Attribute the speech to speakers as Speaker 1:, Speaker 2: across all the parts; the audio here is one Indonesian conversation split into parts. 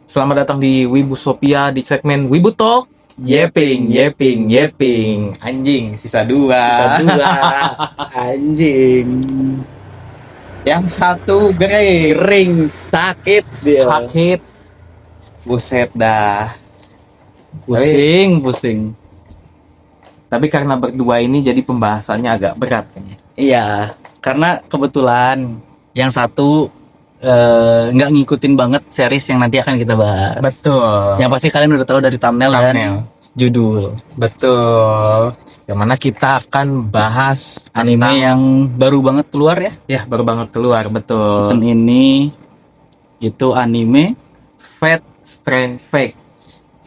Speaker 1: Selamat datang di Wibusopia di segmen Wibu Talk. Yeping. Anjing, sisa dua.
Speaker 2: Sisa 2. Anjing.
Speaker 1: Yang satu gering.
Speaker 2: Kering, sakit dia.
Speaker 1: Sakit. Buset dah.
Speaker 2: Pusing.
Speaker 1: Tapi karena berdua ini jadi pembahasannya agak berat kayaknya.
Speaker 2: Iya, karena kebetulan yang satu nggak ngikutin banget series yang nanti akan kita bahas.
Speaker 1: Betul.
Speaker 2: Yang pasti kalian udah tahu dari thumbnail dan judul.
Speaker 1: Betul. Yang mana kita akan bahas
Speaker 2: Anime
Speaker 1: tentang
Speaker 2: yang baru banget keluar ya.
Speaker 1: ya baru banget keluar, betul.
Speaker 2: Season ini itu anime
Speaker 1: Fate Strange Fate.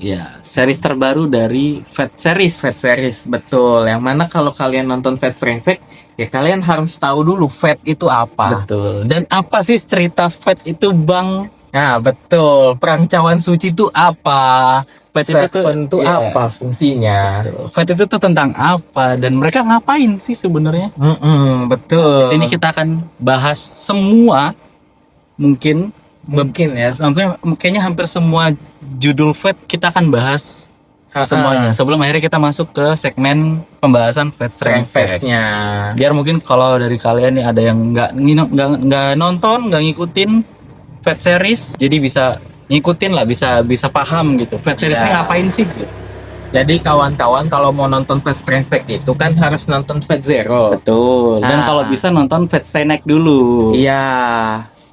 Speaker 2: ya, series terbaru dari Fate series.
Speaker 1: Fate series, betul. Yang mana kalau kalian nonton Fate Strange Fate, ya kalian harus tahu dulu Fate itu apa.
Speaker 2: Betul. Dan apa sih cerita Fate itu, Bang?
Speaker 1: Nah, betul. Perang Cawan Suci itu apa?
Speaker 2: Fate itu tuh
Speaker 1: Seven itu
Speaker 2: iya.
Speaker 1: apa fungsinya?
Speaker 2: Fate itu tuh tentang apa dan mereka ngapain sih sebenarnya?
Speaker 1: Betul.
Speaker 2: Di sini kita akan bahas semua mungkin
Speaker 1: ya.
Speaker 2: kayaknya hampir semua judul Fate kita akan bahas semuanya. Sebelum akhirnya kita masuk ke segmen pembahasan Fate
Speaker 1: Strange
Speaker 2: Strange Fate.
Speaker 1: Fate-nya.
Speaker 2: Biar mungkin kalau dari kalian nih ada yang nggak nonton, nggak ngikutin Fate series, jadi bisa ngikutin lah, bisa paham gitu. Fate series ini
Speaker 1: Iya.
Speaker 2: ngapain sih? Gitu.
Speaker 1: Jadi kawan-kawan kalau mau nonton Fate Strange Fate itu kan harus nonton Fate Zero.
Speaker 2: Betul. Dan
Speaker 1: Nah.
Speaker 2: kalau bisa nonton Fate Stay Night dulu.
Speaker 1: Iya.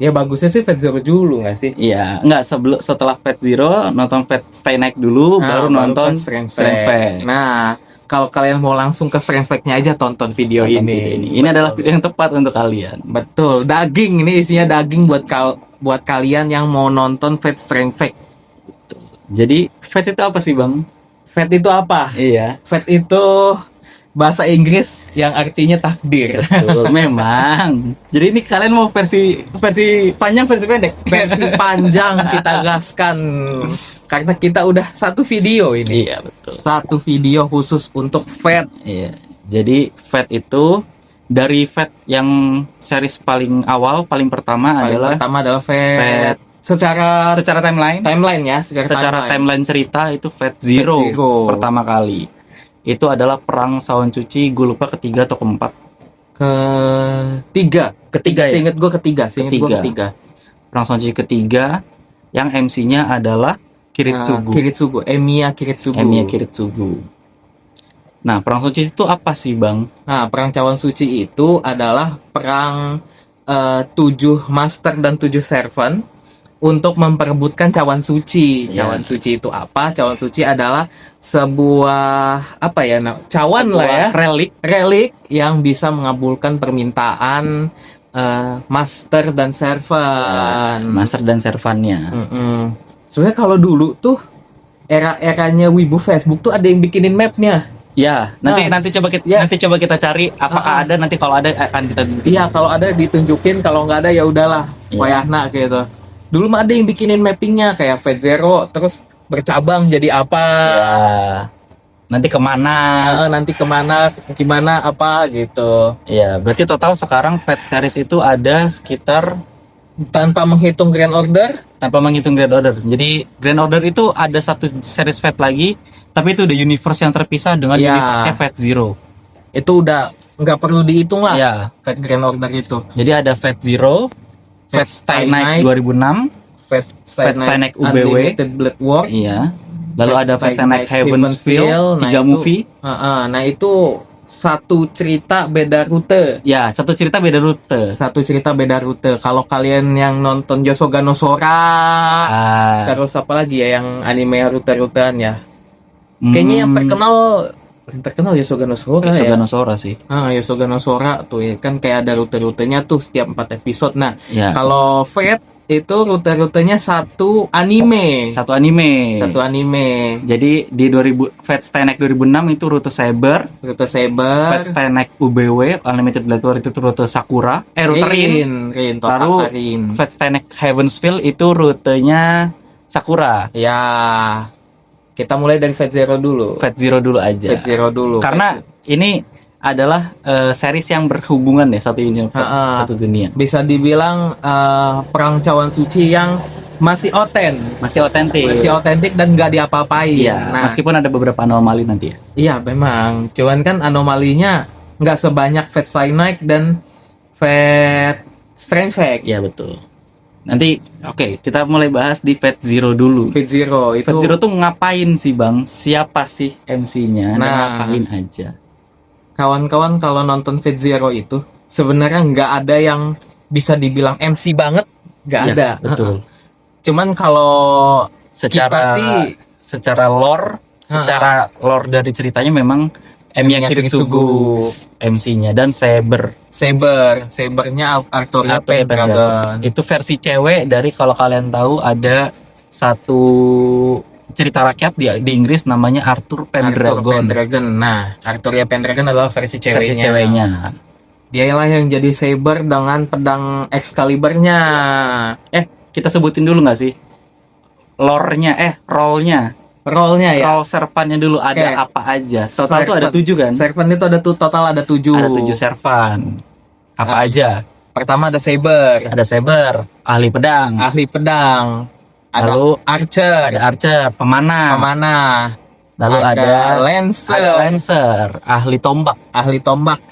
Speaker 1: Ya bagusnya sih Fate Zero dulu nggak sih?
Speaker 2: Iya, enggak setelah Fate Zero nonton Fate Stay Night dulu, baru nonton
Speaker 1: Fate Strange
Speaker 2: Strange
Speaker 1: Fate.
Speaker 2: Fate.
Speaker 1: Nah, kalau kalian mau langsung ke Strange Fate-nya aja tonton video
Speaker 2: Nonton
Speaker 1: ini.
Speaker 2: video ini. Ini adalah video yang tepat untuk kalian.
Speaker 1: Betul, daging ini isinya daging buat kalian yang mau nonton Fate Strange Fate.
Speaker 2: Jadi Fate itu apa sih, Bang?
Speaker 1: Fate itu apa?
Speaker 2: Iya,
Speaker 1: Fate itu bahasa Inggris yang artinya takdir.
Speaker 2: betul. Memang. Jadi ini kalian mau versi panjang, versi pendek?
Speaker 1: Versi panjang kita gaskan karena kita udah satu video ini.
Speaker 2: Iya, betul.
Speaker 1: Satu video khusus untuk Fate.
Speaker 2: Iya. Jadi Fate itu dari Fate yang series paling awal, paling pertama
Speaker 1: Pertama adalah Fate.
Speaker 2: Fate.
Speaker 1: Secara
Speaker 2: timeline
Speaker 1: ya,
Speaker 2: secara timeline cerita itu Fate Zero pertama kali. Itu adalah perang Sawan Suci, gue lupa ketiga atau keempat.
Speaker 1: Ketiga
Speaker 2: ya?
Speaker 1: Seingat gue ketiga.
Speaker 2: Perang Sawan Suci ketiga yang MC-nya adalah Kiritsugu.
Speaker 1: Emiya Kiritsugu.
Speaker 2: Nah, perang Sawan Suci itu apa sih, Bang?
Speaker 1: Nah, perang Cawan Suci itu adalah perang 7 master dan 7 servant untuk memperebutkan Cawan Suci.
Speaker 2: Ya.
Speaker 1: Cawan Suci itu apa? Cawan Suci adalah sebuah cawan lah ya, relik yang bisa mengabulkan permintaan master dan servant.
Speaker 2: Master dan servannya.
Speaker 1: Sebenarnya kalau dulu tuh era-eranya Wibu Facebook tuh ada yang bikinin mapnya.
Speaker 2: Ya, nanti coba kita cari apakah ada, nanti kalau ada akan kita.
Speaker 1: Iya, kalau ada ditunjukin, kalau nggak ada ya udahlah, wayahna gitu. Dulu mah ada yang bikinin mappingnya kayak Fate Zero, terus bercabang jadi apa?
Speaker 2: Ya. Nanti kemana?
Speaker 1: Gimana apa gitu.
Speaker 2: Ya, berarti total sekarang Fate series itu ada sekitar
Speaker 1: Tanpa menghitung Grand Order.
Speaker 2: Grand Order. Jadi Grand Order itu ada satu series Fate lagi, tapi itu udah universe yang terpisah dengan universe-nya Fate Zero.
Speaker 1: Itu udah nggak perlu dihitung lah.
Speaker 2: Ya.
Speaker 1: Fate Grand Order itu.
Speaker 2: Jadi ada Fate Zero, Fate Stay Night 2006,
Speaker 1: Fate Stay Night
Speaker 2: UBW,
Speaker 1: Unlimited Blood War.
Speaker 2: Iya. Lalu ada Fate Stay Night Heaven's Feel, 3 movie.
Speaker 1: Nah itu satu cerita beda rute.
Speaker 2: Ya, satu cerita beda rute.
Speaker 1: Kalau kalian yang nonton Yosoga no Sora, terus apa lagi ya yang anime rute-rutean ya? Kayaknya yang terkenal Yosoga no Sora ya.
Speaker 2: Sih.
Speaker 1: Yosoga no Sora tuh ya, kan kayak ada rute-rutenya tuh setiap 4 episode. Nah,
Speaker 2: ya.
Speaker 1: Kalau Fate itu rute-rutenya satu anime.
Speaker 2: Jadi di Fate Stay Night 2006 itu rute Saber. Fate Stay Night UBW Unlimited Blood War itu rute Sakura. Rute Rin. Lalu Fate Stay Night Heaven's Feel itu rutenya Sakura.
Speaker 1: Ya. Kita mulai dari Fate Zero dulu.
Speaker 2: Aja. Karena ini adalah series yang berhubungan ya, satu universe, satu dunia.
Speaker 1: Bisa dibilang perang Cawan Suci yang masih
Speaker 2: otentik.
Speaker 1: Masih otentik dan nggak diapa-apain.
Speaker 2: Iya, meskipun ada beberapa anomali nanti ya.
Speaker 1: Iya, memang. Cuman kan anomalinya nggak sebanyak Fat Cyanide dan Fat Strength Fact.
Speaker 2: Iya, betul. Nanti kita mulai bahas di Fat Zero dulu.
Speaker 1: Fat Zero itu.
Speaker 2: Fat Zero tuh ngapain sih, Bang? Siapa sih MC-nya? Dan ngapain aja?
Speaker 1: Kawan-kawan kalau nonton Fat Zero itu sebenarnya nggak ada yang bisa dibilang MC banget, nggak ada.
Speaker 2: Betul.
Speaker 1: Cuman kalau
Speaker 2: secara lore dari ceritanya memang Emiya Kiritsugu MC-nya dan Sabernya Arturia Pendragon. Itu versi cewek dari, kalau kalian tahu, ada satu cerita rakyat di Inggris namanya Arthur Pendragon.
Speaker 1: Nah, Arturia Pendragon adalah versi ceweknya. Dialah yang jadi Saber dengan pedang Excalibur-nya.
Speaker 2: Kita sebutin dulu nggak sih role-nya ya? Role servannya dulu ada apa aja? Total itu ada 7 kan?
Speaker 1: Servan itu total ada 7.
Speaker 2: Ada 7 servan. Apa aja?
Speaker 1: Pertama ada Saber. Ahli pedang. Lalu archer, pemanah. Lalu ada lancer, ahli tombak.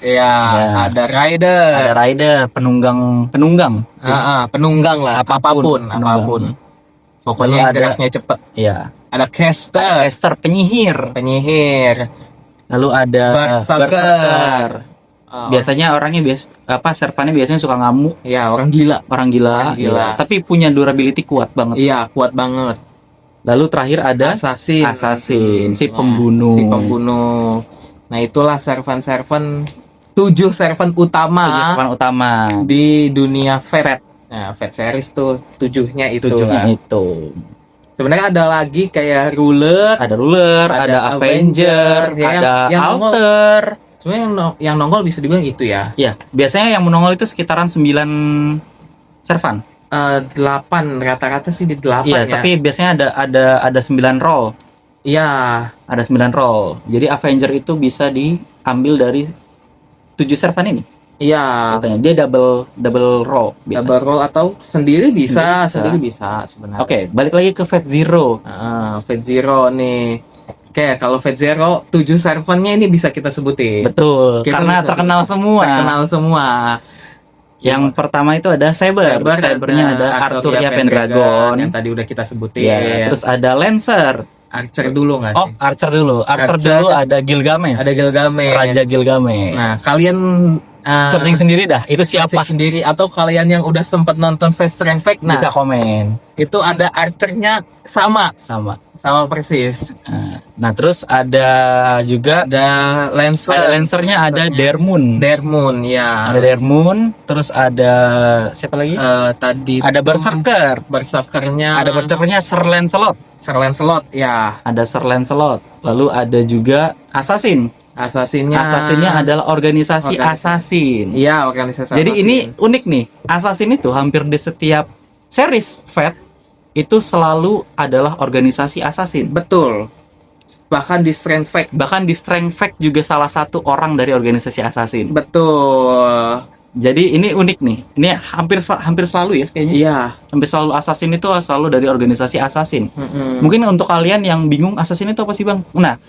Speaker 1: Ya. Ada rider, penunggang lah, apapun. Pokoknya geraknya cepat.
Speaker 2: Iya.
Speaker 1: Ada caster,
Speaker 2: penyihir. Lalu ada berserker. Biasanya orangnya servannya biasanya suka ngamuk.
Speaker 1: Ya, orang gila.
Speaker 2: Iya. Tapi punya durability kuat banget.
Speaker 1: Iya, kuat banget.
Speaker 2: Lalu terakhir ada assassin, si pembunuh. Nah, itulah servan 7 servan utama di dunia Fat. Nah, Fat series tuh 7-nya itu. Sebenarnya ada lagi kayak ruler, ada Avenger, ada alter. Sebenarnya yang nongol bisa dibilang itu ya. Iya, biasanya yang menongol itu sekitaran 9 servan.
Speaker 1: 8 rata-rata sih di 8
Speaker 2: ya. Tapi biasanya ada 9 role.
Speaker 1: Iya,
Speaker 2: ada 9 role. Jadi Avenger itu bisa diambil dari 7 servan ini.
Speaker 1: Iya.
Speaker 2: Biasanya dia double role.
Speaker 1: Double role atau sendiri bisa sebenarnya.
Speaker 2: Balik lagi ke Fat Zero.
Speaker 1: Fat Zero nih. Kalau Fat Zero 7 servannya ini bisa kita sebutin.
Speaker 2: Betul. Karena terkenal semua. Yang pertama itu ada Sabernya ada Arturia Pendragon
Speaker 1: yang tadi udah kita sebutin.
Speaker 2: Ya, terus ada Lancer.
Speaker 1: Archer dulu nggak sih?
Speaker 2: Archer dulu ada Gilgamesh. Raja Gilgamesh.
Speaker 1: Nah, kalian
Speaker 2: searching sendiri dah. Itu siapa
Speaker 1: sendiri, atau kalian yang udah sempat nonton Fast Strength Fact,
Speaker 2: bisa komen.
Speaker 1: Itu ada Archernya sama persis.
Speaker 2: Nah, terus ada juga Lancernya ada Dermoon,
Speaker 1: ya.
Speaker 2: Ada Dermoon, terus ada siapa lagi?
Speaker 1: Tadi
Speaker 2: ada Berserkernya Sir Lancelot, ya. Ada Sir Lancelot. Lalu ada juga Assassinnya adalah organisasi Assassin.
Speaker 1: Iya, organisasi.
Speaker 2: Jadi ini unik nih. Assassin itu hampir di setiap series Fat itu selalu adalah organisasi Assassin.
Speaker 1: Betul. Bahkan di Strength Fact
Speaker 2: juga salah satu orang dari organisasi Assassin.
Speaker 1: Betul.
Speaker 2: Jadi ini unik nih. Ini hampir selalu ya kayaknya.
Speaker 1: Iya.
Speaker 2: Hampir selalu Assassin itu selalu dari organisasi Assassin. Mungkin untuk kalian yang bingung Assassin itu apa sih, Bang? Nah,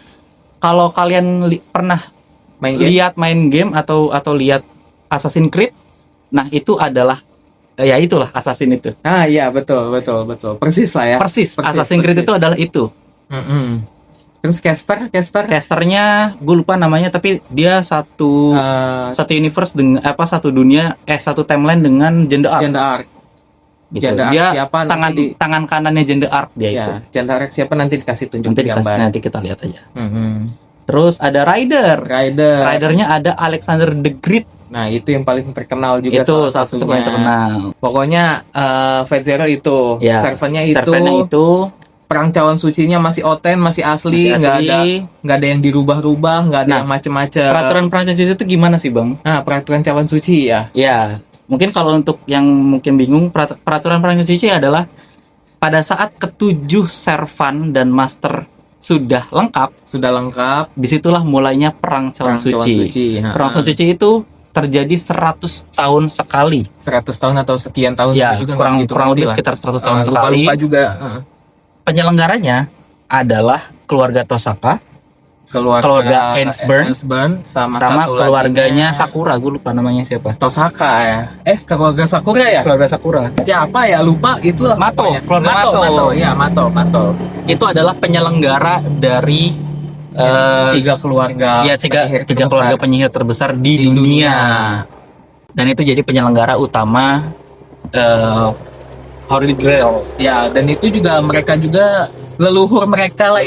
Speaker 2: kalau kalian pernah main game atau lihat Assassin's Creed, nah itu adalah itulah Assassin itu.
Speaker 1: Iya, betul. Persis lah ya.
Speaker 2: Persis. Assassin's Creed itu adalah itu.
Speaker 1: Terus
Speaker 2: casternya gue lupa namanya, tapi dia satu universe dengan satu dunia satu timeline dengan Jeanne d'Arc. Gitu. Dia siapa tangan kanannya Jeanne d'Arc dia itu.
Speaker 1: Jeanne d'Arc siapa nanti dikasih tunjuk gambar.
Speaker 2: Nanti kita lihat aja. Terus ada Ridernya ada Alexander the Great.
Speaker 1: Nah, itu yang paling terkenal juga.
Speaker 2: Itu salah satu paling terkenal.
Speaker 1: Pokoknya Fat Zero itu, servannya itu perang cawan sucinya masih masih asli, nggak ada yang dirubah-rubah, nggak ada yang macem-macem.
Speaker 2: Peraturan perang cawan suci itu gimana sih, Bang?
Speaker 1: Nah, peraturan cawan suci ya.
Speaker 2: Ya. Mungkin kalau untuk yang mungkin bingung, peraturan perang suci adalah pada saat ketujuh servan dan master sudah lengkap, disitulah mulainya perang cawan suci. Perang cawan suci itu terjadi 100 tahun sekali.
Speaker 1: 100 tahun atau sekian tahun
Speaker 2: Ya,
Speaker 1: juga
Speaker 2: kurang lebih
Speaker 1: lah.
Speaker 2: sekitar 100 tahun sekali.
Speaker 1: Lupa juga.
Speaker 2: Penyelenggaranya adalah keluarga Tosaka, keluarga Ainsburn sama satu keluarganya Sakura. Gue lupa namanya siapa.
Speaker 1: Tosaka ya. Keluarga Sakura ya?
Speaker 2: Keluarga Sakura.
Speaker 1: Siapa ya? Lupa. Itulah
Speaker 2: Mato,
Speaker 1: pokoknya.
Speaker 2: keluarga Mato.
Speaker 1: Iya, Mato.
Speaker 2: Itu adalah penyelenggara dari
Speaker 1: tiga keluarga.
Speaker 2: Ya, tiga keluarga penyihir terbesar di dunia. Dan itu jadi penyelenggara utama Holy Grail. Ya,
Speaker 1: dan itu juga mereka juga leluhur mereka lah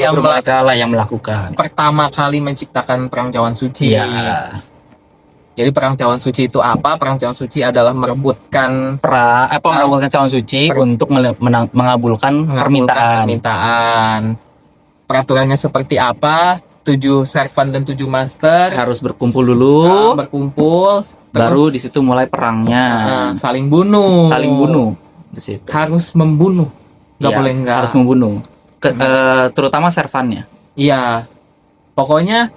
Speaker 1: yang melakukan. Pertama kali menciptakan perang cawan suci.
Speaker 2: Ya.
Speaker 1: Jadi perang cawan suci itu apa? Perang cawan suci adalah merebutkan
Speaker 2: mengabulkan cawan suci untuk mengabulkan permintaan.
Speaker 1: Peraturannya seperti apa? 7 servant dan 7 master
Speaker 2: harus berkumpul dulu. Baru di situ mulai perangnya.
Speaker 1: Saling bunuh
Speaker 2: di situ.
Speaker 1: Harus membunuh. Nggak boleh enggak.
Speaker 2: Harus membunuh. Terutama servannya.
Speaker 1: Iya. Pokoknya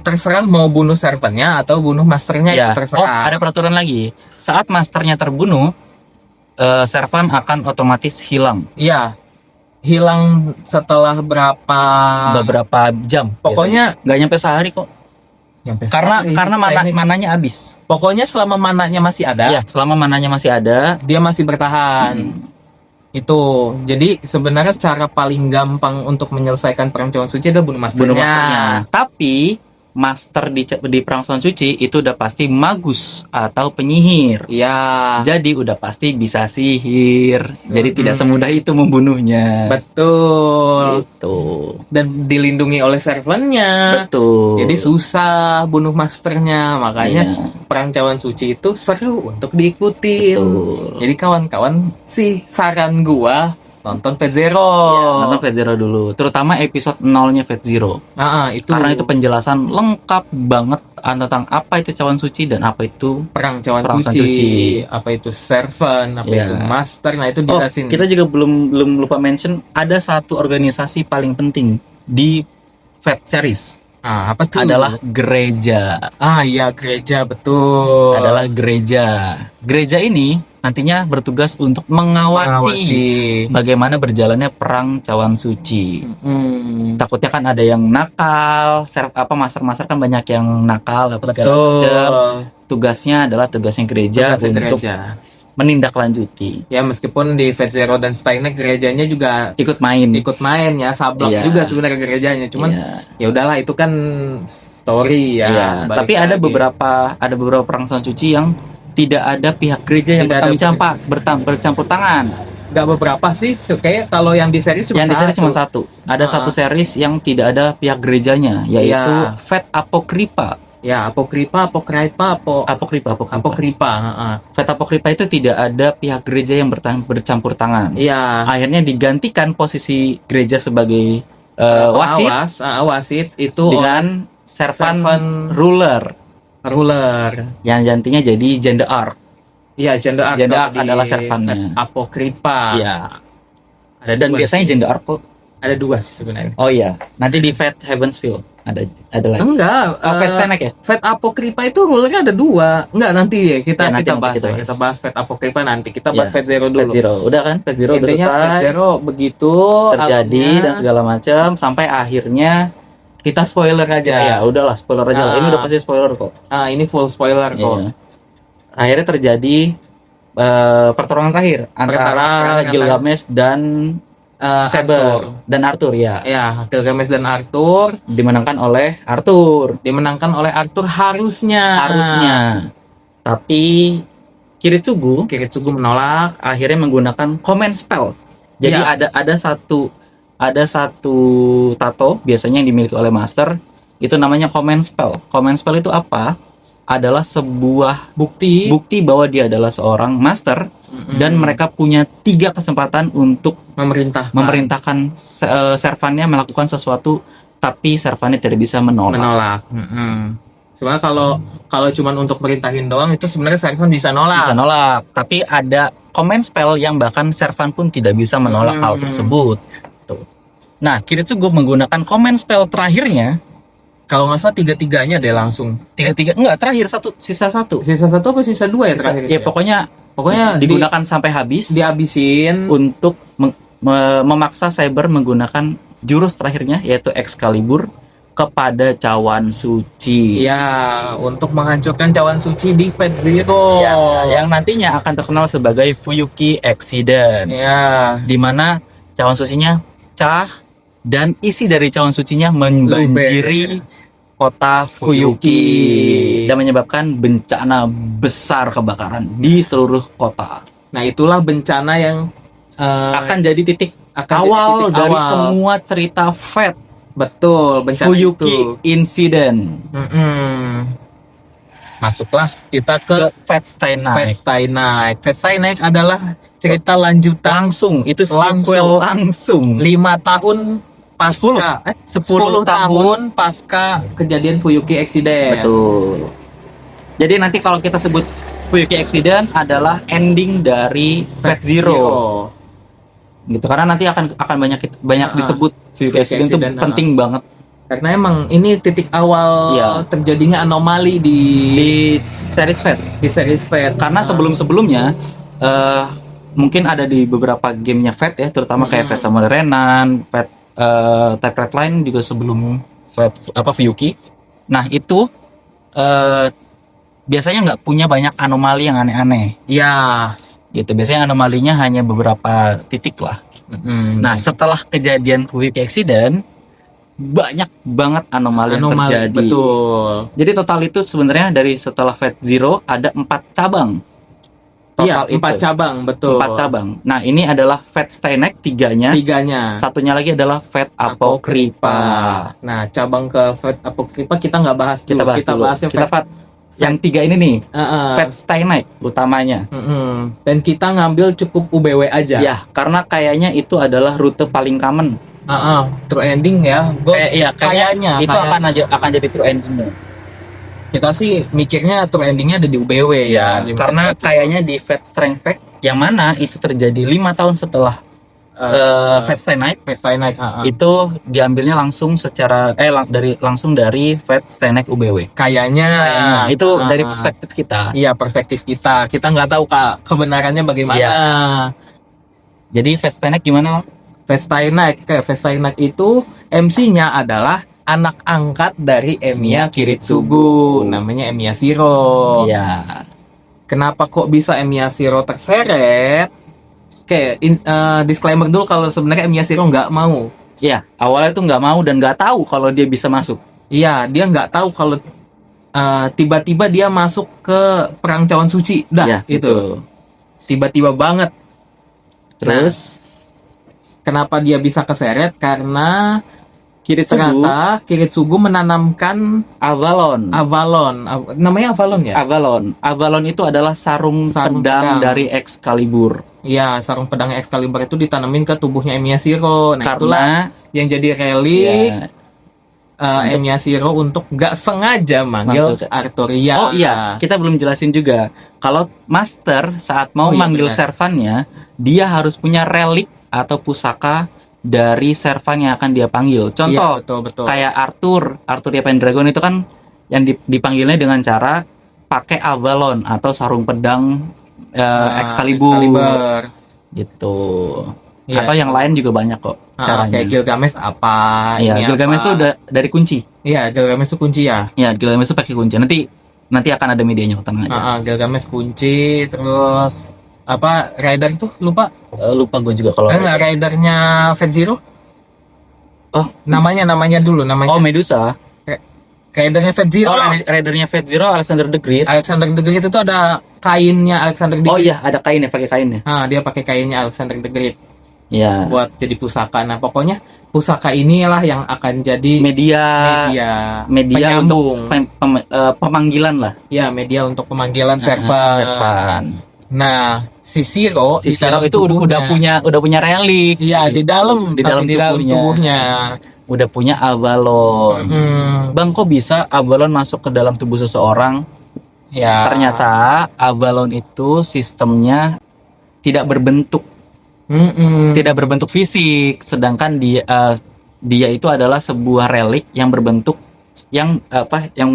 Speaker 1: terserah mau bunuh servannya atau bunuh masternya, itu terserah.
Speaker 2: Ada peraturan lagi. Saat masternya terbunuh, servan akan otomatis hilang.
Speaker 1: Iya. Hilang setelah beberapa
Speaker 2: jam.
Speaker 1: Pokoknya
Speaker 2: nggak nyampe sehari kok. Karena mananya habis. Pokoknya selama mananya masih ada. Iya, selama mananya masih ada,
Speaker 1: dia masih bertahan. Itu. Jadi sebenarnya cara paling gampang untuk menyelesaikan perang cawan suci adalah bunuh masternya.
Speaker 2: Tapi master di perang cawan suci itu udah pasti magus atau penyihir.
Speaker 1: Iya.
Speaker 2: Jadi udah pasti bisa sihir. Jadi tidak semudah itu membunuhnya.
Speaker 1: Betul.
Speaker 2: Gitu.
Speaker 1: Dan dilindungi oleh servannya.
Speaker 2: Betul.
Speaker 1: Jadi susah bunuh masternya. Makanya perang cawan suci itu seru untuk diikuti. Jadi kawan-kawan saran gua nonton Fate Zero.
Speaker 2: Nonton Fate Zero dulu, terutama episode 0-nya Fate Zero.
Speaker 1: Itu.
Speaker 2: Karena itu penjelasan lengkap banget tentang apa itu cawan suci dan apa itu
Speaker 1: perang cawan suci, apa itu servant, apa itu master. Nah, itu dijelasin.
Speaker 2: Kita juga belum lupa mention ada satu organisasi paling penting di Fate series.
Speaker 1: Apa tuh?
Speaker 2: Adalah gereja.
Speaker 1: Iya, gereja, betul.
Speaker 2: Adalah gereja. Gereja ini nantinya bertugas untuk mengawasi bagaimana berjalannya perang cawan suci. Takutnya kan ada yang nakal, master-master kan banyak yang nakal, tugasnya adalah tugasnya gereja untuk menindaklanjuti.
Speaker 1: Ya, meskipun di Fate Zero dan Stainek gerejanya juga
Speaker 2: ikut main ya,
Speaker 1: sablak juga sebenarnya gerejanya. Cuman ya udahlah, itu kan story ya.
Speaker 2: Tapi ada beberapa perang cawan suci yang tidak ada pihak gereja yang bercampur tangan.
Speaker 1: Gak beberapa sih, kayak kalau yang di series cuma
Speaker 2: satu. Ada satu series yang tidak ada pihak gerejanya, yaitu Fate Apocrypha.
Speaker 1: Ya, Apocrypha.
Speaker 2: Fate Apocrypha itu tidak ada pihak gereja yang bercampur tangan.
Speaker 1: Iya.
Speaker 2: Akhirnya digantikan posisi gereja sebagai
Speaker 1: wasit itu
Speaker 2: dengan servant ruler yang gantinya jadi Gender Arc.
Speaker 1: Iya, Gender Arc
Speaker 2: adalah servannya.
Speaker 1: Apocrypha.
Speaker 2: Iya. Dan biasanya Gender Arc kok
Speaker 1: ada 2 sih sebenarnya.
Speaker 2: Oh iya, nanti di Fate Heavensfield ada lagi.
Speaker 1: Enggak,
Speaker 2: Fate Stainek ya?
Speaker 1: Fate Apocrypha itu rulernya ada 2. Enggak, nanti ya kita bahas Fate Apocrypha nanti. Kita bahas Fate Zero dulu.
Speaker 2: Fate Zero, udah kan? Fate Zero udah selesai.
Speaker 1: Fate Zero begitu
Speaker 2: terjadi dan segala macam sampai akhirnya
Speaker 1: kita spoiler aja.
Speaker 2: Ya, udahlah spoiler aja. Ini udah pasti spoiler kok.
Speaker 1: Ini full spoiler kok.
Speaker 2: Akhirnya terjadi pertarungan terakhir antara Gilgamesh dan Saber dan Arthur ya.
Speaker 1: Ya, Gilgamesh dan Arthur
Speaker 2: dimenangkan oleh Arthur.
Speaker 1: Harusnya.
Speaker 2: Tapi Kiritsugu
Speaker 1: menolak,
Speaker 2: akhirnya menggunakan command spell. Jadi ada satu tato biasanya yang dimiliki oleh master, itu namanya command spell. Command spell itu apa? Adalah sebuah bukti bahwa dia adalah seorang master dan mereka punya 3 kesempatan untuk memerintahkan servannya melakukan sesuatu, tapi servannya tidak bisa menolak.
Speaker 1: Sebenarnya kalau cuma untuk merintahin doang itu sebenarnya servan bisa nolak.
Speaker 2: Tapi ada command spell yang bahkan servan pun tidak bisa menolak hal tersebut. Tuh. Nah, Kiritsugu menggunakan command spell terakhirnya
Speaker 1: Kalau nggak salah tiga-tiganya deh langsung.
Speaker 2: Tiga-tiga enggak, terakhir sisa satu.
Speaker 1: Sisa satu apa sisa dua ya terakhir?
Speaker 2: Ya pokoknya digunakan sampai habis.
Speaker 1: Dihabisin
Speaker 2: untuk memaksa Saber menggunakan jurus terakhirnya yaitu Excalibur kepada cawan suci.
Speaker 1: Ya, untuk menghancurkan cawan suci di Fate Zero.
Speaker 2: Ya, yang nantinya akan terkenal sebagai Fuyuki Accident.
Speaker 1: Ya,
Speaker 2: di mana cawan sucinya pecah dan isi dari cawan sucinya membanjiri kota Fuyuki dan menyebabkan bencana besar kebakaran di seluruh kota.
Speaker 1: Nah, itulah bencana yang
Speaker 2: akan jadi titik awal dari semua cerita Fate.
Speaker 1: Betul, bencana
Speaker 2: Fuyuki
Speaker 1: itu.
Speaker 2: Incident.
Speaker 1: Masuklah kita ke
Speaker 2: Fate Stay Night.
Speaker 1: Fate Stay Night adalah cerita lanjutan
Speaker 2: itu sequel langsung
Speaker 1: 5 tahun pasca 10 tahun pasca kejadian Fuyuki Accident.
Speaker 2: Betul. Jadi nanti kalau kita sebut Fuyuki Accident adalah ending dari Fate Zero. Gitu, karena nanti akan banyak disebut Fuyuki Accident itu penting banget.
Speaker 1: Karena emang ini titik awal terjadinya anomali di
Speaker 2: series Fate.
Speaker 1: Di series Fate.
Speaker 2: Karena sebelum-sebelumnya mungkin ada di beberapa gamenya Fate ya, terutama kayak Fate Samurai Renan, Fate Type Red Line juga sebelum Fate Fuyuki. Nah itu biasanya nggak punya banyak anomali yang aneh-aneh.
Speaker 1: Ya.
Speaker 2: Gitu, biasanya anomalinya hanya beberapa titik lah. Nah setelah kejadian Fuyuki Accident banyak banget anomali yang terjadi.
Speaker 1: Betul.
Speaker 2: Jadi total itu sebenarnya dari setelah Fate Zero ada 4 cabang.
Speaker 1: Iya, 4 cabang, betul.
Speaker 2: 4 cabang. Nah ini adalah Fate Stay Night tiganya. Satunya lagi adalah Fate Apocrypha.
Speaker 1: Nah cabang ke Fate Apocrypha kita nggak bahas dulu. Kita bahas
Speaker 2: yang 3 ini nih, Fate Stay Night utamanya.
Speaker 1: Dan kita ngambil cukup UBW aja.
Speaker 2: Ya, karena kayaknya itu adalah rute paling common.
Speaker 1: True ending ya. Kayaknya
Speaker 2: itu akan jadi true endingnya.
Speaker 1: Kita sih mikirnya true endingnya ada di UBW ya.
Speaker 2: Karena kayaknya di Fate Strength Pack yang mana itu terjadi 5 tahun setelah Fate Stay Night. Itu diambilnya langsung langsung dari Fate Stay Night UBW.
Speaker 1: Kayaknya
Speaker 2: itu dari perspektif kita.
Speaker 1: Iya, perspektif kita. Kita nggak tahu kebenarannya bagaimana.
Speaker 2: Iya. Jadi Fate Stay Night gimana?
Speaker 1: Fate Stay Night itu MC-nya adalah anak angkat dari Emiya Kiritsugu, namanya Emiya Shiro.
Speaker 2: Iya.
Speaker 1: Kenapa kok bisa Emiya Shiro terseret? Disclaimer dulu kalau sebenarnya Emiya Shiro nggak mau.
Speaker 2: Iya, awalnya tuh nggak mau dan nggak tahu kalau dia bisa masuk.
Speaker 1: Iya, dia nggak tahu kalau tiba-tiba dia masuk ke perang cawan suci. Itu tiba-tiba banget.
Speaker 2: Terus
Speaker 1: kenapa dia bisa keseret? Karena
Speaker 2: ternyata
Speaker 1: Kiritsugu menanamkan
Speaker 2: Avalon.
Speaker 1: Namanya Avalon ya?
Speaker 2: Avalon itu adalah sarung pedang dari Excalibur.
Speaker 1: Iya, sarung pedang Excalibur itu ditanamin ke tubuhnya Emiya Shiro. Nah, itulah yang jadi relik Emiya Shiro untuk nggak sengaja manggil Arturia.
Speaker 2: Oh iya, kita belum jelasin juga. Kalau Master saat mau manggil servannya, dia harus punya relik atau pusaka dari servan yang akan dia panggil. Contoh,
Speaker 1: betul.
Speaker 2: Kayak Arturia Pendragon itu kan yang dipanggilnya dengan cara pakai Avalon atau sarung pedang Excalibur. Gitu. Ya, atau yang lain juga banyak kok caranya.
Speaker 1: Kayak Gilgamesh apa?
Speaker 2: Iya, Gilgamesh itu udah dari kunci.
Speaker 1: Iya, Gilgamesh itu kunci ya.
Speaker 2: Iya, Gilgamesh itu pakai kunci. Nanti akan ada medianya, tenang aja.
Speaker 1: Gilgamesh kunci, terus Rider itu lupa
Speaker 2: gue juga kalau
Speaker 1: Ridernya Fate Zero. Namanya dulu.
Speaker 2: Medusa.
Speaker 1: Ridernya Fate Zero.
Speaker 2: Ridernya Fate Zero Alexander the Great.
Speaker 1: Alexander the Great itu ada kainnya Alexander the Great.
Speaker 2: Oh iya, ada kainnya, pakai kainnya.
Speaker 1: Dia pakai kainnya Alexander the Great.
Speaker 2: Iya.
Speaker 1: Buat jadi pusaka. Nah, pokoknya pusaka inilah yang akan jadi media
Speaker 2: untuk pemanggilan lah.
Speaker 1: Ya, media untuk pemanggilan servan. Nah, si Shiro
Speaker 2: itu udah punya relik.
Speaker 1: Iya, di dalam tubuhnya
Speaker 2: udah punya Avalon. Bang, kok bisa Avalon masuk ke dalam tubuh seseorang? Ya. Ternyata Avalon itu sistemnya tidak berbentuk. Tidak berbentuk fisik, sedangkan dia itu adalah sebuah relik yang berbentuk yang apa, yang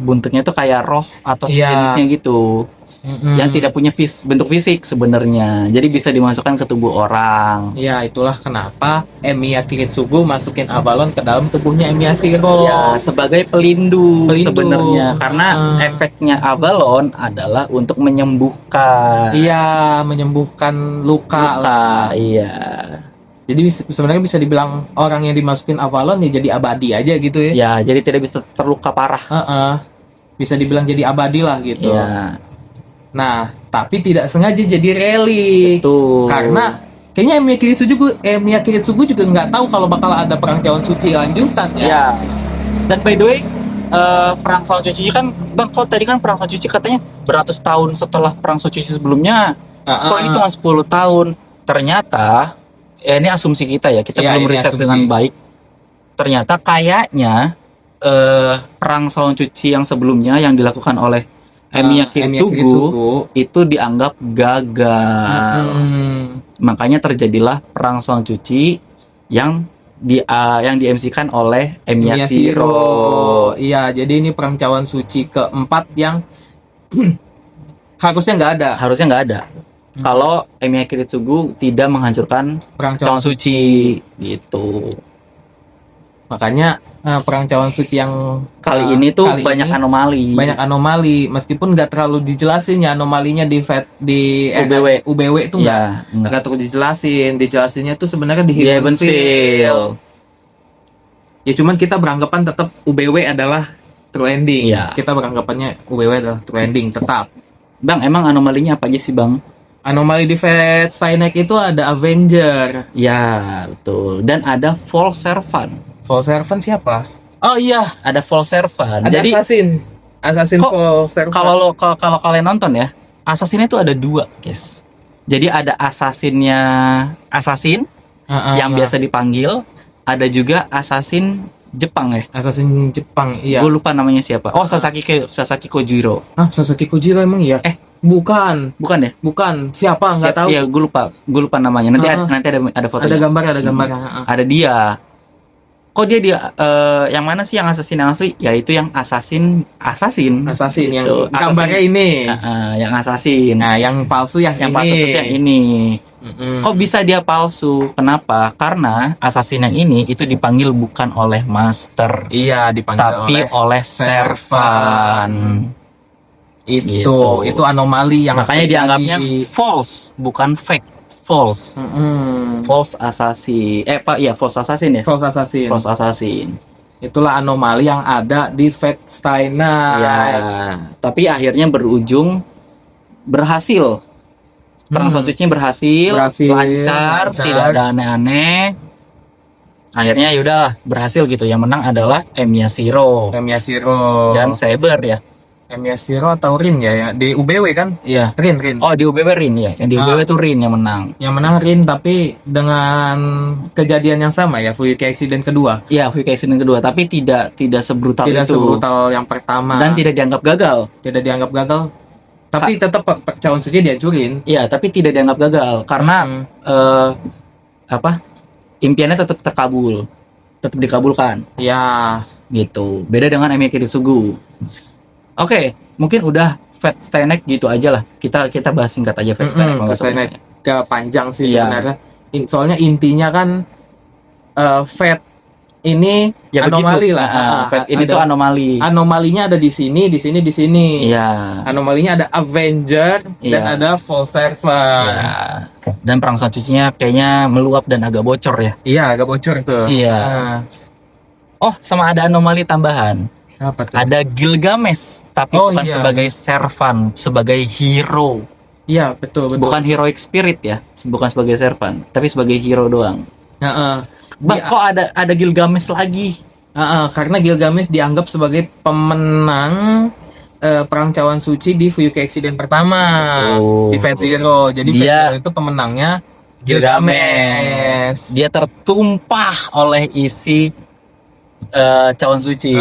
Speaker 2: buntutnya itu kayak roh atau
Speaker 1: Iya.
Speaker 2: sejenisnya gitu. Yang tidak punya bentuk fisik sebenarnya, jadi bisa dimasukkan ke tubuh orang.
Speaker 1: Ya, itulah kenapa Emiya Kiritsugu masukin Avalon ke dalam tubuhnya Emiya Shiro.
Speaker 2: Ya, sebagai pelindung sebenarnya, karena efeknya Avalon adalah untuk menyembuhkan.
Speaker 1: Iya, menyembuhkan luka.
Speaker 2: Iya.
Speaker 1: Jadi sebenarnya bisa dibilang orang yang dimasukin Avalon ya jadi abadi aja gitu ya.
Speaker 2: Ya, jadi tidak bisa terluka parah.
Speaker 1: Bisa dibilang jadi abadi lah gitu.
Speaker 2: Ya.
Speaker 1: Nah, tapi tidak sengaja jadi relik.
Speaker 2: Betul.
Speaker 1: Karena kayaknya Emiya Kiritsugu juga nggak tahu kalau bakal ada perang cawan suci lanjutan ya.
Speaker 2: Ya. Dan by the way, perang cawan suci kan, Bang, kok tadi kan perang cawan suci katanya beratus tahun setelah perang suci sebelumnya. Kok ini cuma 10 tahun? Ternyata, ini asumsi kita ya, kita belum riset dengan baik. Ternyata kayaknya perang cawan suci yang sebelumnya yang dilakukan oleh Emiya Kiritsugu itu dianggap gagal. Makanya terjadilah perang cawan suci yang di-MC-kan oleh Emiya Shiro.
Speaker 1: Iya, jadi ini perang cawan suci keempat yang harusnya nggak ada. Kalau Emiya Kiritsugu tidak menghancurkan perang cawan suci gitu. Makanya perang cawan suci yang
Speaker 2: kali ini tuh banyak anomali.
Speaker 1: Meskipun nggak terlalu dijelasin ya anomalinya di UBW itu nggak terlalu dijelasinnya tuh sebenarnya di Heavensfield. Ya cuman kita beranggapan tetap UBW adalah true ending. Kita beranggapannya UBW adalah true ending tetap.
Speaker 2: Bang, emang anomalinya apa aja sih, Bang?
Speaker 1: Anomali di Fate Stay Night itu ada Avenger.
Speaker 2: Ya, betul. Dan ada False Servant.
Speaker 1: False Servant siapa?
Speaker 2: Oh iya, ada False Servant.
Speaker 1: Ada jadi Assassin False Servant.
Speaker 2: Kalau kalian nonton ya, Assassin itu ada 2, guys. Jadi ada Assassin yang biasa dipanggil, ada juga Assassin Jepang ya.
Speaker 1: Assassin Jepang, iya.
Speaker 2: Gue lupa namanya siapa. Oh, Sasaki Kojiro.
Speaker 1: Sasaki Kojiro emang iya? Bukan ya? Bukan. Siapa? Nggak tahu.
Speaker 2: Iya, gue lupa namanya. Nanti ada fotonya.
Speaker 1: Ada gambar.
Speaker 2: Ada dia. Kok dia yang mana sih yang assassin yang asli? Ya itu yang assassin
Speaker 1: gitu. Yang gambarnya ini.
Speaker 2: Yang assassin.
Speaker 1: Nah, yang palsu yang
Speaker 2: ini. Kok bisa dia palsu? Kenapa? Karena assassin yang ini itu dipanggil bukan oleh master.
Speaker 1: Iya, dipanggil
Speaker 2: oleh servant.
Speaker 1: Itu anomali yang
Speaker 2: makanya dianggapnya false, bukan fake. False assassin. False assassin ya.
Speaker 1: False assassin. Itulah anomali yang ada di Fate Stay Night.
Speaker 2: Ya, tapi akhirnya berhasil. Perang cawan suci berhasil, lancar, tidak ada aneh-aneh. Akhirnya yaudah berhasil gitu. Yang menang adalah Emiya Shiro dan Saber ya.
Speaker 1: Emiya Shiro atau Rin ya di UBW kan?
Speaker 2: Iya.
Speaker 1: Rin.
Speaker 2: Oh, di UBW Rin ya. Yang di UBW itu Rin yang menang.
Speaker 1: Yang menang Rin, tapi dengan kejadian yang sama ya, Fuyuki Accident kedua.
Speaker 2: Iya, Fuyuki Accident kedua, tapi tidak sebrutal itu.
Speaker 1: Tidak sebrutal yang pertama.
Speaker 2: Dan tidak dianggap gagal.
Speaker 1: Tapi tetap cawan suci dihancurin.
Speaker 2: Iya, tapi tidak dianggap gagal karena impiannya tetap terkabul. Tetap dikabulkan.
Speaker 1: Iya,
Speaker 2: gitu. Beda dengan Emiya Kiritsugu. Oke, mungkin udah Fate Stay Night gitu aja lah. Kita bahas singkat aja Fate Stay Night.
Speaker 1: Fate Stay Night gak panjang sih sebenarnya. Soalnya intinya kan Fate ini ya anomali begitu.
Speaker 2: Fate ini tuh anomali.
Speaker 1: Anomalinya ada di sini.
Speaker 2: Iya.
Speaker 1: Anomalinya ada Avenger dan ada False Servant.
Speaker 2: Iya. Dan perang cawan sucinya kayaknya meluap dan agak bocor ya.
Speaker 1: Iya, agak bocor tuh.
Speaker 2: Iya. Oh, sama ada anomali tambahan.
Speaker 1: Apa tuh?
Speaker 2: Ada Gilgamesh, tapi bukan sebagai servant, sebagai hero.
Speaker 1: Iya, betul.
Speaker 2: Bukan heroic spirit ya, bukan sebagai servant, tapi sebagai hero doang. Kok ada Gilgamesh lagi?
Speaker 1: Karena Gilgamesh dianggap sebagai pemenang perang cawan suci di Fuyuki Accident pertama di Fate Zero. Jadi Fate Zero itu pemenangnya Gilgamesh.
Speaker 2: Dia tertumpah oleh isi cawan suci,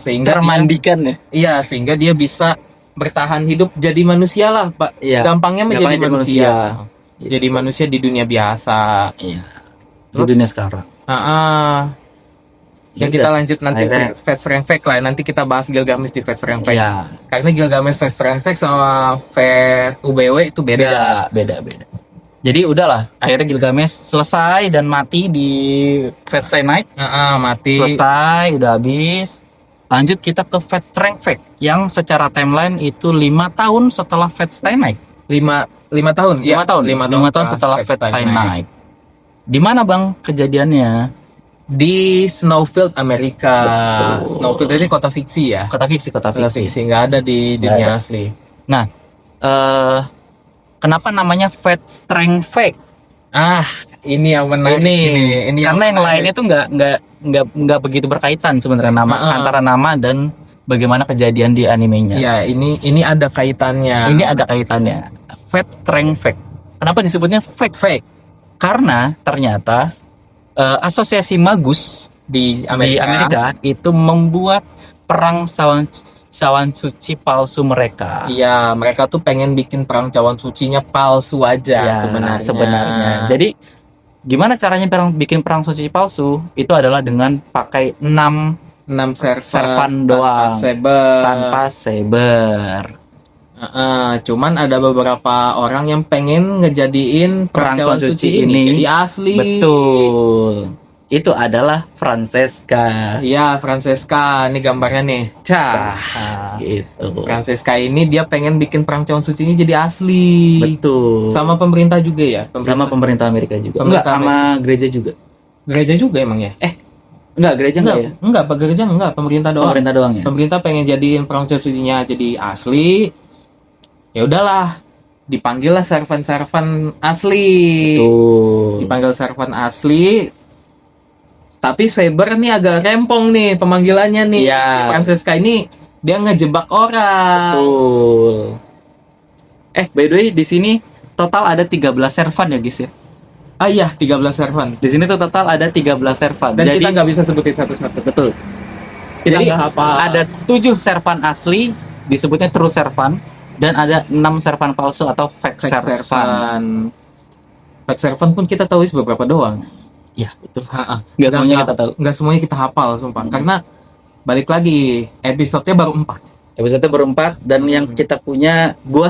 Speaker 1: sehingga
Speaker 2: termandikan
Speaker 1: sehingga dia bisa bertahan hidup jadi manusia lah, Pak. Gampangnya menjadi manusia. Jadi manusia di dunia biasa.
Speaker 2: Di dunia sekarang.
Speaker 1: Yang kita lanjut nanti Fate Strength Fact lah. Nanti kita bahas Gilgamesh di Fate Strength Fact.
Speaker 2: Iya.
Speaker 1: Karena Gilgamesh Fate Strength Fact sama Fate UBW itu beda.
Speaker 2: Jadi udahlah, akhirnya Gilgamesh selesai dan mati di Fate Stay Night.
Speaker 1: Mati.
Speaker 2: Selesai, udah habis. Lanjut kita ke Fate Strength Fact yang secara timeline itu 5 tahun setelah Fate Stay Night.
Speaker 1: 5 tahun.
Speaker 2: 5 tahun setelah Fate Stay Night. Di mana Bang kejadiannya?
Speaker 1: Di Snowfield, Amerika. Betul. Snowfield ini kota fiksi ya?
Speaker 2: Kota fiksi.
Speaker 1: Nggak ada di dunia asli.
Speaker 2: Nah, kenapa namanya Fate Strength Fact?
Speaker 1: Ini yang menarik. Ini
Speaker 2: karena yang lainnya tuh nggak begitu berkaitan sebenarnya antara nama dan bagaimana kejadian di animenya.
Speaker 1: Ya, ini ada kaitannya.
Speaker 2: Fate Strength Fact. Kenapa disebutnya Fact? Karena ternyata asosiasi magus di Amerika itu membuat perang cawan suci palsu mereka.
Speaker 1: Iya, mereka tuh pengen bikin perang cawan sucinya palsu aja sebenarnya.
Speaker 2: Jadi gimana caranya bikin perang suci palsu? Itu adalah dengan pakai 6 servan doang tanpa saber.
Speaker 1: Cuman ada beberapa orang yang pengen ngejadiin perang cawan suci ini jadi asli.
Speaker 2: Betul. Itu adalah Francesca.
Speaker 1: Iya, Francesca. Ini gambarnya nih.
Speaker 2: Gitu.
Speaker 1: Francesca ini dia pengen bikin perang cawan suci ini jadi asli.
Speaker 2: Betul.
Speaker 1: Sama pemerintah juga ya?
Speaker 2: Sama pemerintah Amerika juga. Sama gereja juga.
Speaker 1: Gereja juga emang ya?
Speaker 2: Gereja enggak ya?
Speaker 1: Enggak, gereja enggak, pemerintah doang.
Speaker 2: Pemerintah doang ya.
Speaker 1: Pemerintah pengen jadiin perang cawan sucinya jadi asli. Ya udahlah, dipanggil lah servan asli.
Speaker 2: Betul.
Speaker 1: Dipanggil servan asli. Tapi Saber nih agak rempong nih pemanggilannya nih.
Speaker 2: Iya.
Speaker 1: Si Francesca ini dia ngejebak orang.
Speaker 2: Betul. By the way, di sini total ada 13 servan ya, guys ya.
Speaker 1: Iya, 13 servan.
Speaker 2: Di sini tuh total ada 13 servan.
Speaker 1: Dan kita nggak bisa sebutin satu-satu.
Speaker 2: Betul.
Speaker 1: Kita
Speaker 2: Jadi
Speaker 1: nggak hafal.
Speaker 2: Ada 7 servan asli, disebutnya true servan. Dan ada 6 servan palsu atau fake servan.
Speaker 1: Fake servan pun kita tahu beberapa doang.
Speaker 2: Ya, betul. Nggak semuanya kita tahu.
Speaker 1: Nggak semuanya kita hafal, sumpah. Karena balik lagi, episode-nya baru 4.
Speaker 2: Episode-nya baru 4 dan yang kita punya, gue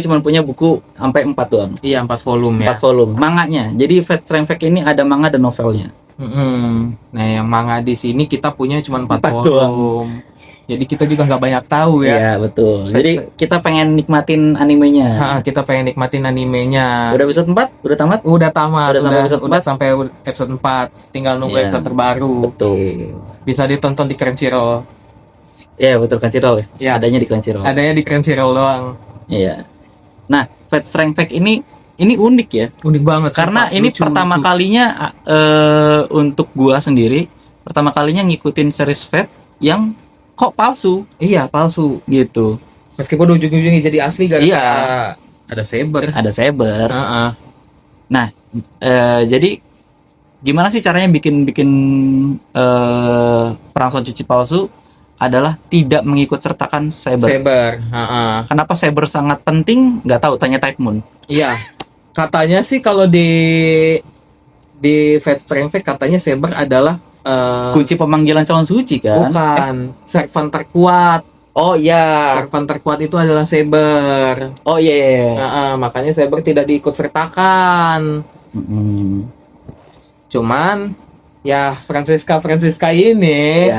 Speaker 2: cuma punya buku sampai 4 doang.
Speaker 1: Iya, 4 volume ya.
Speaker 2: 4 volume. Manganya. Jadi Fate Strength Fact ini ada manga dan novelnya.
Speaker 1: Nah, yang manga di sini kita punya cuma 4 volume.
Speaker 2: Doang.
Speaker 1: Jadi kita juga nggak banyak tahu ya.
Speaker 2: Iya, betul. Jadi kita pengen nikmatin animenya.
Speaker 1: Kita pengen nikmatin animenya.
Speaker 2: Udah episode 4? Udah tamat?
Speaker 1: Udah tamat.
Speaker 2: Udah sampai
Speaker 1: episode 4. Tinggal nunggu episode terbaru.
Speaker 2: Betul.
Speaker 1: Bisa ditonton di Crunchyroll.
Speaker 2: Iya, betul, Crunchyroll ya. Adanya di Crunchyroll.
Speaker 1: Adanya di Crunchyroll doang.
Speaker 2: Iya. Nah, Fate Strength Fact ini unik ya.
Speaker 1: Unik banget.
Speaker 2: Karena ini pertama kalinya untuk gua sendiri, pertama kalinya ngikutin series Fate yang kok palsu.
Speaker 1: Iya, palsu
Speaker 2: gitu.
Speaker 1: Meskipun ujung-ujungnya jadi asli ada saber.
Speaker 2: Nah, jadi gimana sih caranya bikin perang cawan suci palsu? Adalah tidak mengikut sertakan saber. Kenapa saber sangat penting? Nggak tahu, tanya Type Moon.
Speaker 1: Iya. Katanya sih kalau di Fate Strength Fact katanya saber adalah
Speaker 2: kunci pemanggilan cawan suci kan?
Speaker 1: Bukan, servan terkuat.
Speaker 2: Oh iya.
Speaker 1: Servan terkuat itu adalah saber.
Speaker 2: Oh iya.
Speaker 1: Makanya saber tidak diikut sertakan. Cuman ya Francesca ini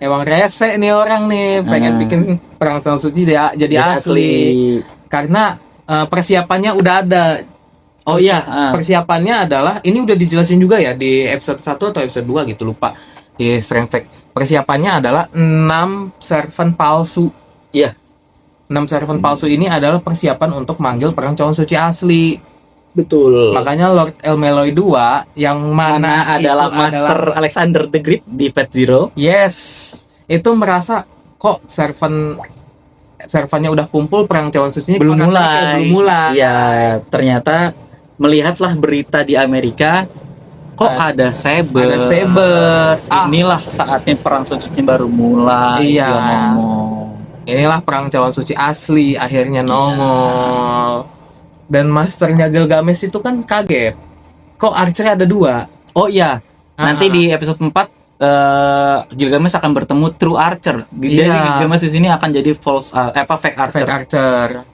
Speaker 1: emang rese nih orang nih, pengen bikin perang cawan suci jadi asli. Karena persiapannya udah ada.
Speaker 2: Oh iya,
Speaker 1: persiapannya adalah ini udah dijelasin juga ya di episode 1 atau episode 2 gitu, lupa. Di Strength Fact. Persiapannya adalah 6 servan palsu.
Speaker 2: Iya.
Speaker 1: 6 servan palsu ini adalah persiapan untuk manggil perang cawan suci asli.
Speaker 2: Betul.
Speaker 1: Makanya Lord Elmeloy 2 yang mana
Speaker 2: adalah Master Alexander the Great di Fate Zero.
Speaker 1: Yes. Itu merasa kok servannya udah kumpul, perang cawan sucinya
Speaker 2: belum mulai.
Speaker 1: Iya,
Speaker 2: ternyata melihatlah berita di Amerika, kok ada saber. Inilah saatnya perang suci baru mulai.
Speaker 1: Iya. Inilah perang cawan suci asli akhirnya nongol. Dan masternya Gilgamesh itu kan kaget. Kok Archer ada 2?
Speaker 2: Oh iya. Nanti di episode 4 Gilgamesh akan bertemu True Archer. Dari Gilgamesh di sini akan jadi fake Archer.
Speaker 1: Fake Archer.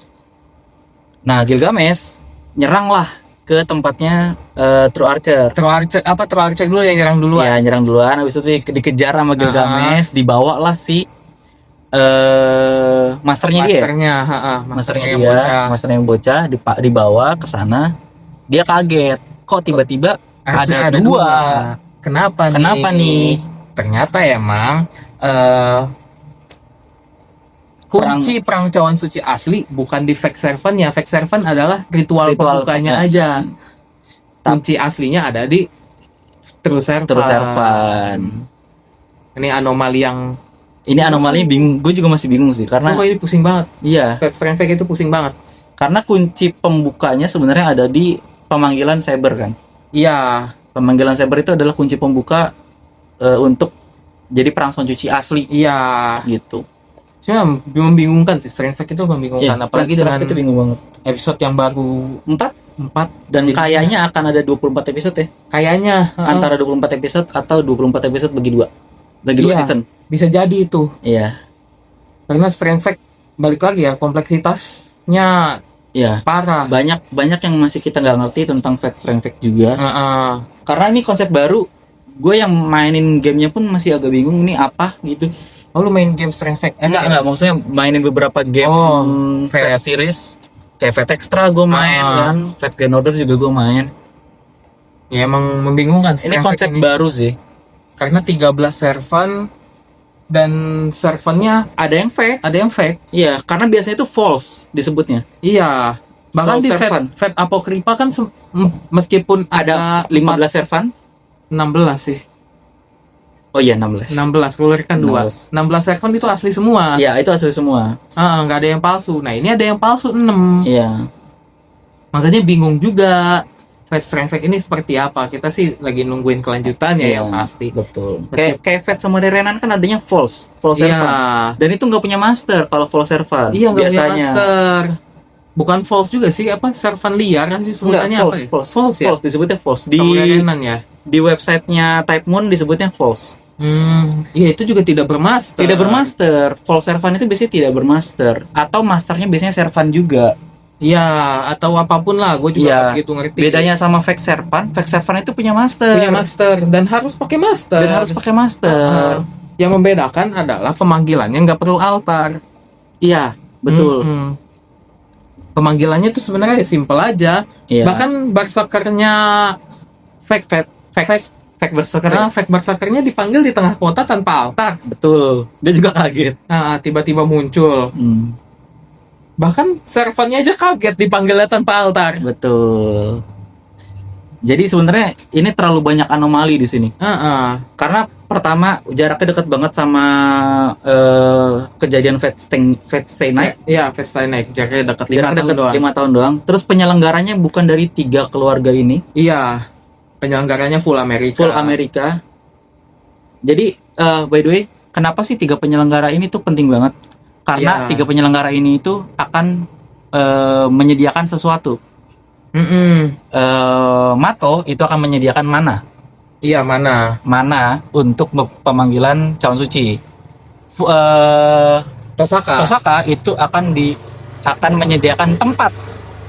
Speaker 2: Nah, Gilgamesh nyeranglah ke tempatnya True Archer.
Speaker 1: True Archer dulu yang nyerang duluan.
Speaker 2: Ya, nyerang duluan. Habis itu dikejar sama Gilgamesh, dibawalah si masternya dia. Masternya yang bocah dibawa ke sana. Dia kaget. Kok tiba-tiba ada dua.
Speaker 1: Kenapa nih? Ternyata emang kunci perang cawan suci asli bukan di fake servant-nya. Fake servant adalah ritual pembukanya aja. Kunci aslinya ada di True Servant. Ini anomali bingung. Gue juga masih bingung sih karena ini pusing banget. Iya. Fake itu pusing banget.
Speaker 2: Karena kunci pembukanya sebenarnya ada di pemanggilan Saber kan?
Speaker 1: Iya.
Speaker 2: Pemanggilan Saber itu adalah kunci pembuka untuk jadi perang cawan suci asli.
Speaker 1: Iya.
Speaker 2: Gitu.
Speaker 1: Cuma membingungkan sih, Strange Fate itu membingungkan, apalagi dengan
Speaker 2: itu bingung banget.
Speaker 1: Episode yang baru 4
Speaker 2: dan kayaknya akan ada 24 episode ya.
Speaker 1: Kayaknya
Speaker 2: antara 24 episode atau 24 episode bagi dua season.
Speaker 1: Bisa jadi itu.
Speaker 2: Iya.
Speaker 1: Karena Strange Fate balik lagi ya, kompleksitasnya parah.
Speaker 2: Banyak yang masih kita nggak ngerti tentang Strange Fate juga. Karena ini konsep baru. Gue yang mainin gamenya pun masih agak bingung ini apa gitu.
Speaker 1: Oh, lu main game Strange Fate?
Speaker 2: Enggak, maksudnya mainin beberapa game Fate series. Kayak Fate Extra gue main kan, Fate Grand Order juga gue main.
Speaker 1: Ya emang membingungkan.
Speaker 2: Ini konsep baru sih.
Speaker 1: Karena 13 servant dan servantnya
Speaker 2: ada yang fake. Iya, karena biasanya itu false disebutnya.
Speaker 1: Iya. Bahkan false di Fate Apocrypha kan meskipun ada 15
Speaker 2: servant,
Speaker 1: 16 sih.
Speaker 2: Oh iya 16
Speaker 1: keluarkan 2. 16 servant itu asli semua.
Speaker 2: Iya, itu asli semua.
Speaker 1: Nggak ada yang palsu. Nah, ini ada yang palsu 6.
Speaker 2: Iya.
Speaker 1: Makanya bingung juga. Strange Fate ini seperti apa? Kita sih lagi nungguin kelanjutannya yang pasti.
Speaker 2: Betul. Kayak Fate sama Renan kan adanya false servant. Dan itu nggak punya master kalau false servant.
Speaker 1: Iya, nggak punya master. Bukan false juga sih, servant liar kan sih sebutannya apa?
Speaker 2: False ya? Disebutnya false. Di websitenya Type Moon disebutnya false.
Speaker 1: Iya, itu juga tidak bermaster.
Speaker 2: False servant itu biasanya tidak bermaster. Atau masternya biasanya servant juga.
Speaker 1: Iya, atau apapun lah. Gue juga begitu ngerti.
Speaker 2: Bedanya sama fake servant itu punya master.
Speaker 1: Dan harus pakai master. Yang membedakan adalah pemanggilannya nggak perlu altar.
Speaker 2: Iya, betul.
Speaker 1: Pemanggilannya itu sebenarnya simple aja. Iya. Bahkan berserkernya fake berserkernya dipanggil di tengah kota tanpa altar.
Speaker 2: Betul. Dia juga kaget.
Speaker 1: Tiba-tiba muncul. Bahkan servantnya aja kaget dipanggilnya tanpa altar.
Speaker 2: Betul. Jadi sebenarnya ini terlalu banyak anomali di sini. Karena pertama jaraknya dekat banget sama kejadian Fate Stay Night.
Speaker 1: Iya, Fate Stay Night jaraknya dekat
Speaker 2: 5 tahun doang. Terus penyelenggaranya bukan dari 3 keluarga ini.
Speaker 1: Iya. Penyelenggaranya full Amerika. Jadi by the way, kenapa sih 3 penyelenggara ini tuh penting banget? Karena 3 penyelenggara ini itu akan menyediakan sesuatu. Mato itu akan menyediakan mana? Iya, mana
Speaker 2: untuk pemanggilan cawan suci. Tosaka itu akan menyediakan tempat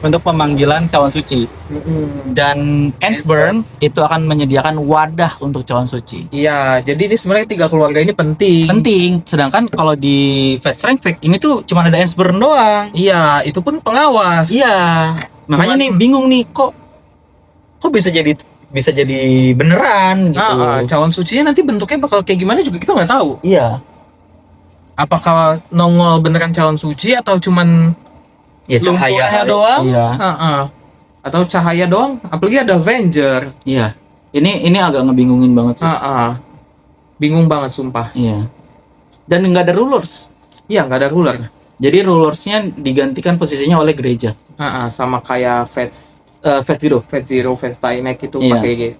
Speaker 2: untuk pemanggilan cawan suci. Dan Ansburn itu akan menyediakan wadah untuk cawan suci.
Speaker 1: Iya, jadi ini sebenarnya 3 keluarga ini
Speaker 2: penting. Sedangkan kalau di Strange Fate ini tuh cuma ada Ansburn doang.
Speaker 1: Iya, itu pun pengawas.
Speaker 2: Iya. Makanya nih bingung nih kok bisa jadi beneran gitu.
Speaker 1: Cawan sucinya nanti bentuknya bakal kayak gimana juga kita nggak tahu.
Speaker 2: Iya.
Speaker 1: Apakah nongol beneran cawan suci atau cuman
Speaker 2: cahaya
Speaker 1: doang? Iya. Atau cahaya doang? Apalagi ada Avenger.
Speaker 2: Iya. Ini agak ngebingungin banget sih.
Speaker 1: Bingung banget sumpah.
Speaker 2: Iya. Dan nggak ada rulers.
Speaker 1: Iya, nggak ada ruler.
Speaker 2: Jadi rulersnya digantikan posisinya oleh gereja.
Speaker 1: Sama kayak Fate Zero, Fate Stay Night itu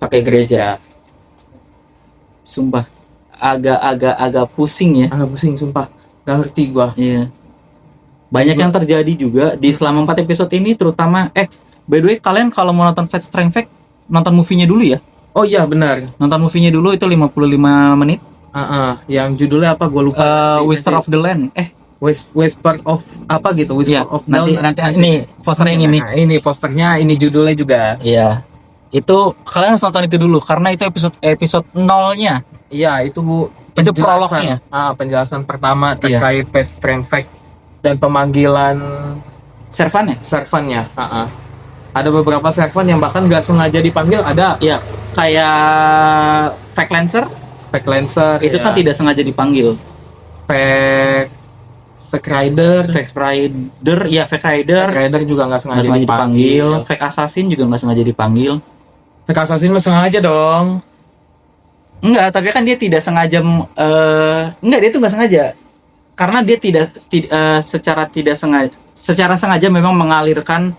Speaker 1: pakai gereja.
Speaker 2: Sumpah, agak pusing ya.
Speaker 1: Agak pusing sumpah. Gak ngerti gua.
Speaker 2: Iya. Banyak yang terjadi juga di selama 4 episode ini, terutama by the way, kalian kalau mau nonton Fate Strange Fate, nonton movie-nya dulu ya.
Speaker 1: Oh iya benar.
Speaker 2: Nonton movie-nya dulu itu 55 menit.
Speaker 1: Yang judulnya apa gue lupa.
Speaker 2: Whisper of the Land.
Speaker 1: Whisper of apa gitu, Whisper of
Speaker 2: nanti ini posternya yang ini.
Speaker 1: Nah, ini posternya, ini judulnya juga.
Speaker 2: Iya. Itu kalian harus nonton itu dulu karena itu episode 0-nya.
Speaker 1: Iya, itu
Speaker 2: prolognya.
Speaker 1: Penjelasan pertama terkait Fast Train Fact dan pemanggilan servannya. Ada beberapa servan yang bahkan nggak sengaja dipanggil, ada.
Speaker 2: Iya, kayak Fake Lancer itu kan tidak sengaja dipanggil.
Speaker 1: Fake Rider juga nggak sengaja dipanggil.
Speaker 2: Fake Assassin juga nggak sengaja dipanggil.
Speaker 1: Fake Assassin mah sengaja dong.
Speaker 2: Enggak, tapi kan dia tidak sengaja. Dia tuh nggak sengaja. Karena dia secara sengaja memang mengalirkan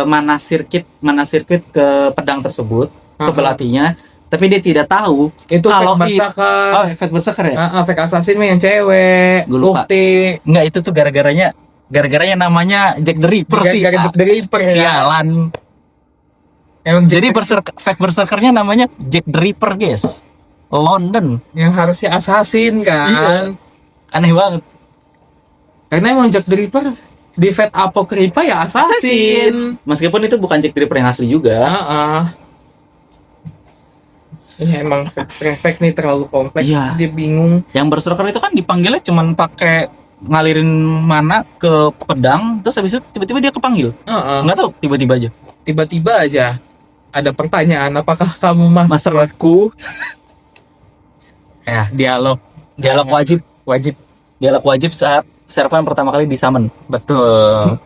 Speaker 2: mana sirkuit ke pedang tersebut, ke pelatihnya. Tapi dia tidak tahu
Speaker 1: itu kalau
Speaker 2: Fake Berserker ya?
Speaker 1: Fake Assassin mah yang cewek.
Speaker 2: Gue lupa. Enggak, itu tuh gara-garanya namanya Jack the Ripper sih.
Speaker 1: Jack the Ripper ya.
Speaker 2: Sialan. Jadi Fake Berserkernya namanya Jack the Ripper, guys. London.
Speaker 1: Yang harusnya Assassin kan. Iya.
Speaker 2: Aneh banget.
Speaker 1: Karena emang Jack the Ripper di Fate Apocrypha ya Assassin.
Speaker 2: Meskipun itu bukan Jack the Ripper yang asli juga.
Speaker 1: Ini emang efek nih terlalu kompleks.
Speaker 2: Iya.
Speaker 1: Dia bingung.
Speaker 2: Yang Berserker itu kan dipanggilnya cuman pakai ngalirin mana ke pedang, terus habis itu tiba-tiba dia kepanggil. Nggak tahu, tiba-tiba aja ada pertanyaan, apakah kamu masterku? Ya, dialog wajib. Dialog wajib saat servan pertama kali disummon.
Speaker 1: Betul.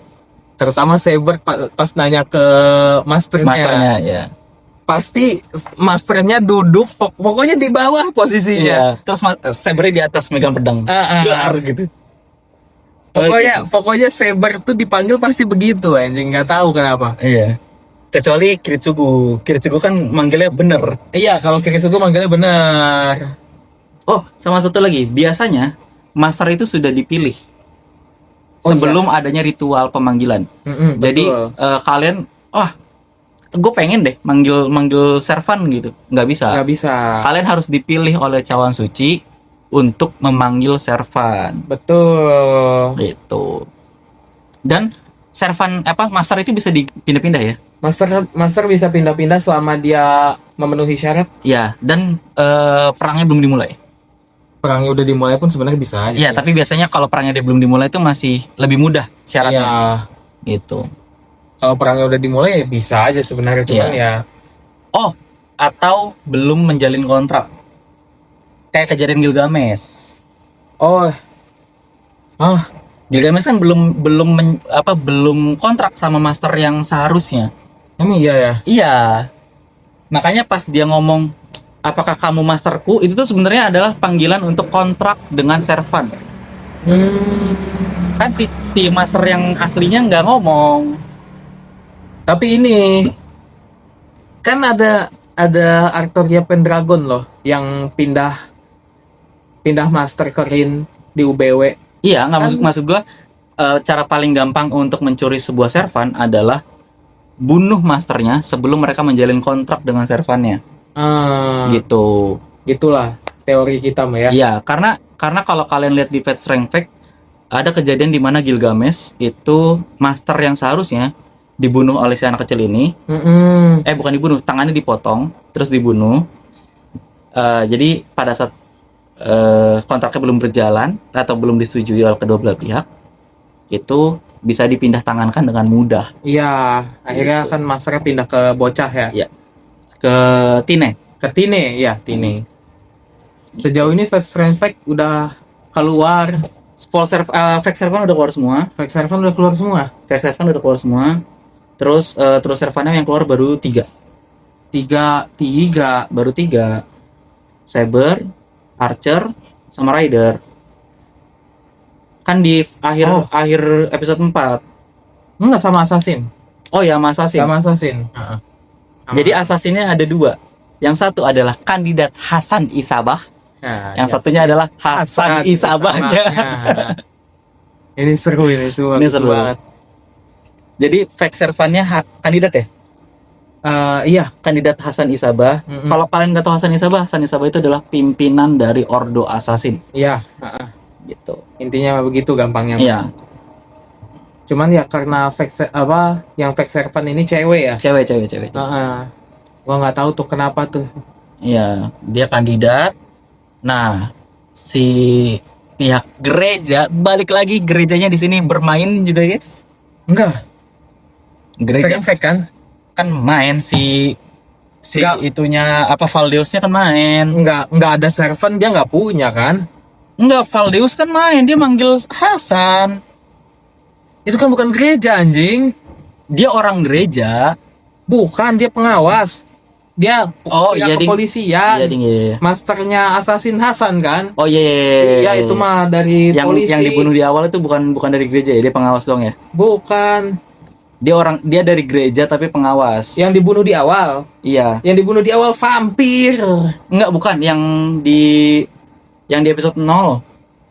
Speaker 1: Terutama Saber pas nanya ke masternya
Speaker 2: ya.
Speaker 1: Pasti masternya duduk pokoknya di bawah posisinya.
Speaker 2: Iya. Terus Sabernya di atas megang pedang. Gitu.
Speaker 1: Pokoknya Saber tuh dipanggil pasti begitu, anjing, nggak tahu kenapa.
Speaker 2: Iya. Kecuali Kiritsugu kan manggilnya bener.
Speaker 1: Iya, kalau Kiritsugu manggilnya bener.
Speaker 2: Oh, sama satu lagi, biasanya master itu sudah dipilih sebelum adanya ritual pemanggilan. Jadi kalian, gue pengen deh manggil servan gitu, nggak bisa. Kalian harus dipilih oleh cawan suci untuk memanggil servan.
Speaker 1: Betul.
Speaker 2: Gitu. Dan servan master itu bisa dipindah-pindah ya.
Speaker 1: Master bisa pindah-pindah selama dia memenuhi syarat.
Speaker 2: Ya, dan perangnya belum dimulai.
Speaker 1: Perangnya udah dimulai pun sebenarnya bisa aja.
Speaker 2: Iya, tapi biasanya kalau perangnya dia belum dimulai itu masih lebih mudah syaratnya. Gitu.
Speaker 1: Kalau perangnya udah dimulai ya bisa aja sebenarnya, cuman ya.
Speaker 2: Oh, atau belum menjalin kontrak. Kayak kejadian Gilgamesh. Gilgamesh kan belum kontrak sama master yang seharusnya.
Speaker 1: Emang iya ya?
Speaker 2: Iya. Makanya pas dia ngomong, apakah kamu masterku? Itu tuh sebenarnya adalah panggilan untuk kontrak dengan servan. Kan si master yang aslinya nggak ngomong.
Speaker 1: Tapi ini kan ada Artoria Pendragon loh yang pindah master ke Rin di UBW.
Speaker 2: Iya, nggak maksud gua cara paling gampang untuk mencuri sebuah servan adalah bunuh masternya sebelum mereka menjalin kontrak dengan servannya. Gitu. Gitulah
Speaker 1: teori kita mah ya.
Speaker 2: Iya, karena kalau kalian lihat di Fate Strength Fact ada kejadian di mana Gilgamesh itu master yang seharusnya dibunuh oleh si anak kecil ini. Bukan dibunuh, tangannya dipotong terus dibunuh. Jadi pada saat kontraknya belum berjalan atau belum disetujui oleh kedua belah pihak, itu bisa dipindah tangankan dengan mudah.
Speaker 1: Iya, akhirnya kan masternya pindah ke bocah ya.
Speaker 2: Iya. Ke Tine.
Speaker 1: Tine. Sejauh ini Fate Strength Fact udah keluar.
Speaker 2: Fake servan udah keluar semua.
Speaker 1: Fake servan udah keluar semua.
Speaker 2: Terus servannya yang keluar baru 3. Baru 3. Saber, Archer, sama Rider. Kan di akhir episode 4.
Speaker 1: Enggak, sama Assassin.
Speaker 2: Oh ya, sama Assassin. Jadi Assassinnya ada 2. Yang satu adalah kandidat Hasan Isabah. Yang satunya adalah Hasan Isabahnya.
Speaker 1: Ini seru banget.
Speaker 2: Jadi fake servannya kandidat ya?
Speaker 1: Iya.
Speaker 2: Kandidat Hasan Isabah. Kalau kalian nggak tahu Hasan Isabah itu adalah pimpinan dari Ordo Assassin.
Speaker 1: Iya.
Speaker 2: Gitu.
Speaker 1: Intinya begitu gampangnya.
Speaker 2: Iya.
Speaker 1: Cuman ya karena yang fake servant ini cewek ya.
Speaker 2: Cewek.
Speaker 1: Gua nggak tahu tuh kenapa tuh.
Speaker 2: Iya, dia kandidat. Nah, si pihak gereja balik lagi, gerejanya di sini bermain juga, guys.
Speaker 1: Enggak.
Speaker 2: Gereja
Speaker 1: fake kan?
Speaker 2: Kan main si itunya Valdeusnya kan main.
Speaker 1: Enggak ada servant, dia nggak punya kan?
Speaker 2: Enggak, Valdeus kan main, dia manggil Hasan.
Speaker 1: Itu kan bukan gereja, anjing.
Speaker 2: Dia orang gereja.
Speaker 1: Bukan, dia pengawas. Dia kepolisian.
Speaker 2: Iya.
Speaker 1: Masternya Assassin Hasan kan?
Speaker 2: Oh iya.
Speaker 1: Iya, itu mah dari polisi.
Speaker 2: Yang dibunuh di awal itu bukan dari gereja ya, dia pengawas dong ya?
Speaker 1: Bukan.
Speaker 2: Dia dari gereja tapi pengawas.
Speaker 1: Yang dibunuh di awal.
Speaker 2: Iya.
Speaker 1: Yang dibunuh di awal vampir.
Speaker 2: Enggak, bukan yang di episode 0.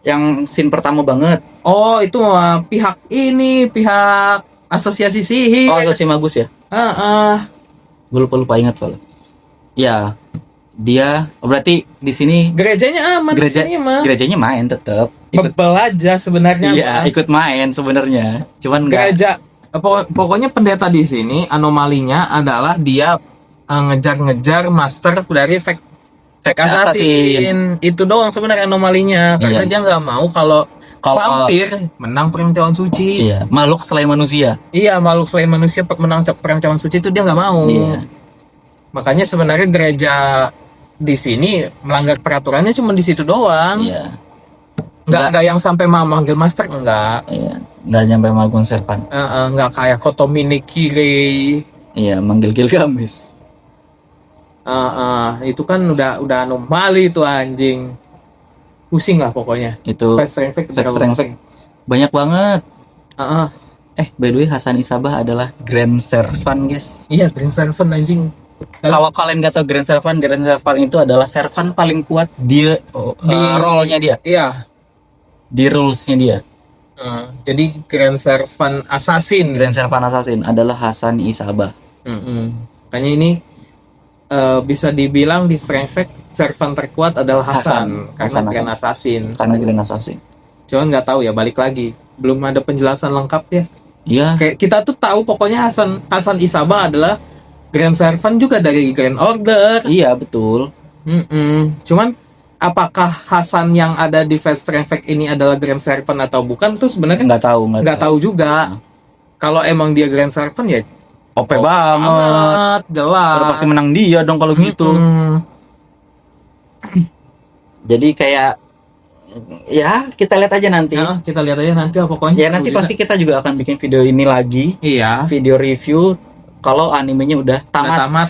Speaker 2: Yang scene pertama banget.
Speaker 1: Oh, itu mah pihak asosiasi sihir.
Speaker 2: Oh, asosiasi magus ya? Gue lupa ingat soalnya. Ya, dia berarti di sini
Speaker 1: gerejanya aman.
Speaker 2: Gerejanya main tetap.
Speaker 1: Bebel aja sebenarnya.
Speaker 2: Iya, ikut main sebenarnya. Cuman
Speaker 1: gereja. Pokoknya pendeta di sini anomalinya adalah dia ngejar-ngejar master dari fake assassin. Itu doang sebenarnya anomalinya. Karena dia nggak mau kalau vampir menang perang cawan suci.
Speaker 2: Iya, makhluk selain manusia.
Speaker 1: Iya, makhluk selain manusia menang perang cawan suci itu dia nggak mau.
Speaker 2: Iya.
Speaker 1: Makanya sebenarnya gereja di sini melanggar peraturannya cuma di situ doang.
Speaker 2: Iya.
Speaker 1: Nggak yang sampai manggil master, enggak.
Speaker 2: Iya, nggak nyampe manggil serpan.
Speaker 1: Nggak kayak Kotomine Kirei.
Speaker 2: Iya, manggil Gilgamesh.
Speaker 1: Itu kan udah anomali itu anjing. Pusing lah pokoknya.
Speaker 2: Itu fake banyak banget. By the way, Hasan Isabah adalah Grand Servant, guys.
Speaker 1: Iya, Grand Servant anjing.
Speaker 2: Kalau kalian nggak tahu Grand Servant itu adalah servant paling kuat di role-nya dia.
Speaker 1: Iya.
Speaker 2: Di rules-nya dia.
Speaker 1: Jadi Grand Servant Assassin
Speaker 2: adalah Hasan Isabah.
Speaker 1: Makanya ini bisa dibilang di Strength servant terkuat adalah Hasan karena Grand Assassin. Cuman nggak tahu ya, balik lagi belum ada penjelasan lengkap ya.
Speaker 2: Iya.
Speaker 1: Kayak kita tuh tahu pokoknya Hasan Isabah adalah Grand Servant juga dari Grand Order.
Speaker 2: Iya, betul.
Speaker 1: Cuman apakah Hasan yang ada di Fast Strength ini adalah Grand Servant atau bukan tuh sebenarnya nggak tahu juga. Kalau emang dia Grand Servant ya
Speaker 2: OP banget,
Speaker 1: jelas.
Speaker 2: Udah pasti menang dia dong kalau gitu. Jadi kayak ya kita lihat aja nanti.
Speaker 1: Kita lihat aja nanti pokoknya.
Speaker 2: Ya nanti pasti kita juga akan bikin video ini lagi.
Speaker 1: Iya.
Speaker 2: Video review kalau animenya udah tamat.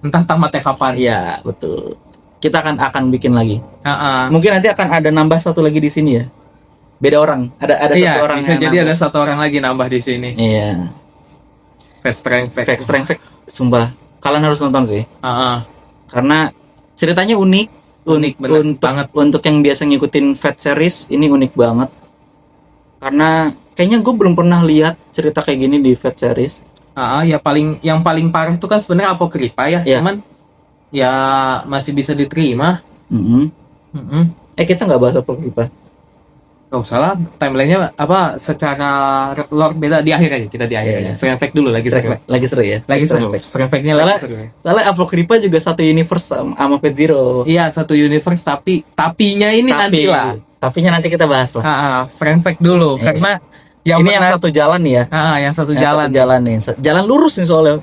Speaker 1: Entah tamatnya kapan.
Speaker 2: Iya, betul. Kita akan bikin lagi.
Speaker 1: Mungkin
Speaker 2: nanti akan ada nambah satu lagi di sini ya. Beda orang. Ada satu orang.
Speaker 1: Bisa jadi ada satu orang lagi nambah di sini.
Speaker 2: Iya.
Speaker 1: Fast Strength.
Speaker 2: Sumpah, kalian harus nonton sih. Karena ceritanya unik
Speaker 1: banget.
Speaker 2: Untuk yang biasa ngikutin Fate series, ini unik banget. Karena kayaknya gue belum pernah lihat cerita kayak gini di Fate series.
Speaker 1: Yang paling parah itu kan sebenarnya Apokrypha ya. Cuman ya masih bisa diterima. Kita nggak bahas Apokrypha.
Speaker 2: Gak usah lah, timelinenya secara lore beda di akhir aja, kita di akhir aja. Strength dulu lagi seru ya.
Speaker 1: Strength-nya
Speaker 2: soalnya Apokrypha juga satu universe sama Fate Zero.
Speaker 1: Iya, satu universe tapinya ini nanti lah.
Speaker 2: Tapinya nanti kita bahas lah.
Speaker 1: Strength dulu karena
Speaker 2: ini yang satu jalan nih ya.
Speaker 1: Yang satu jalan
Speaker 2: nih. Jalan lurus nih soalnya.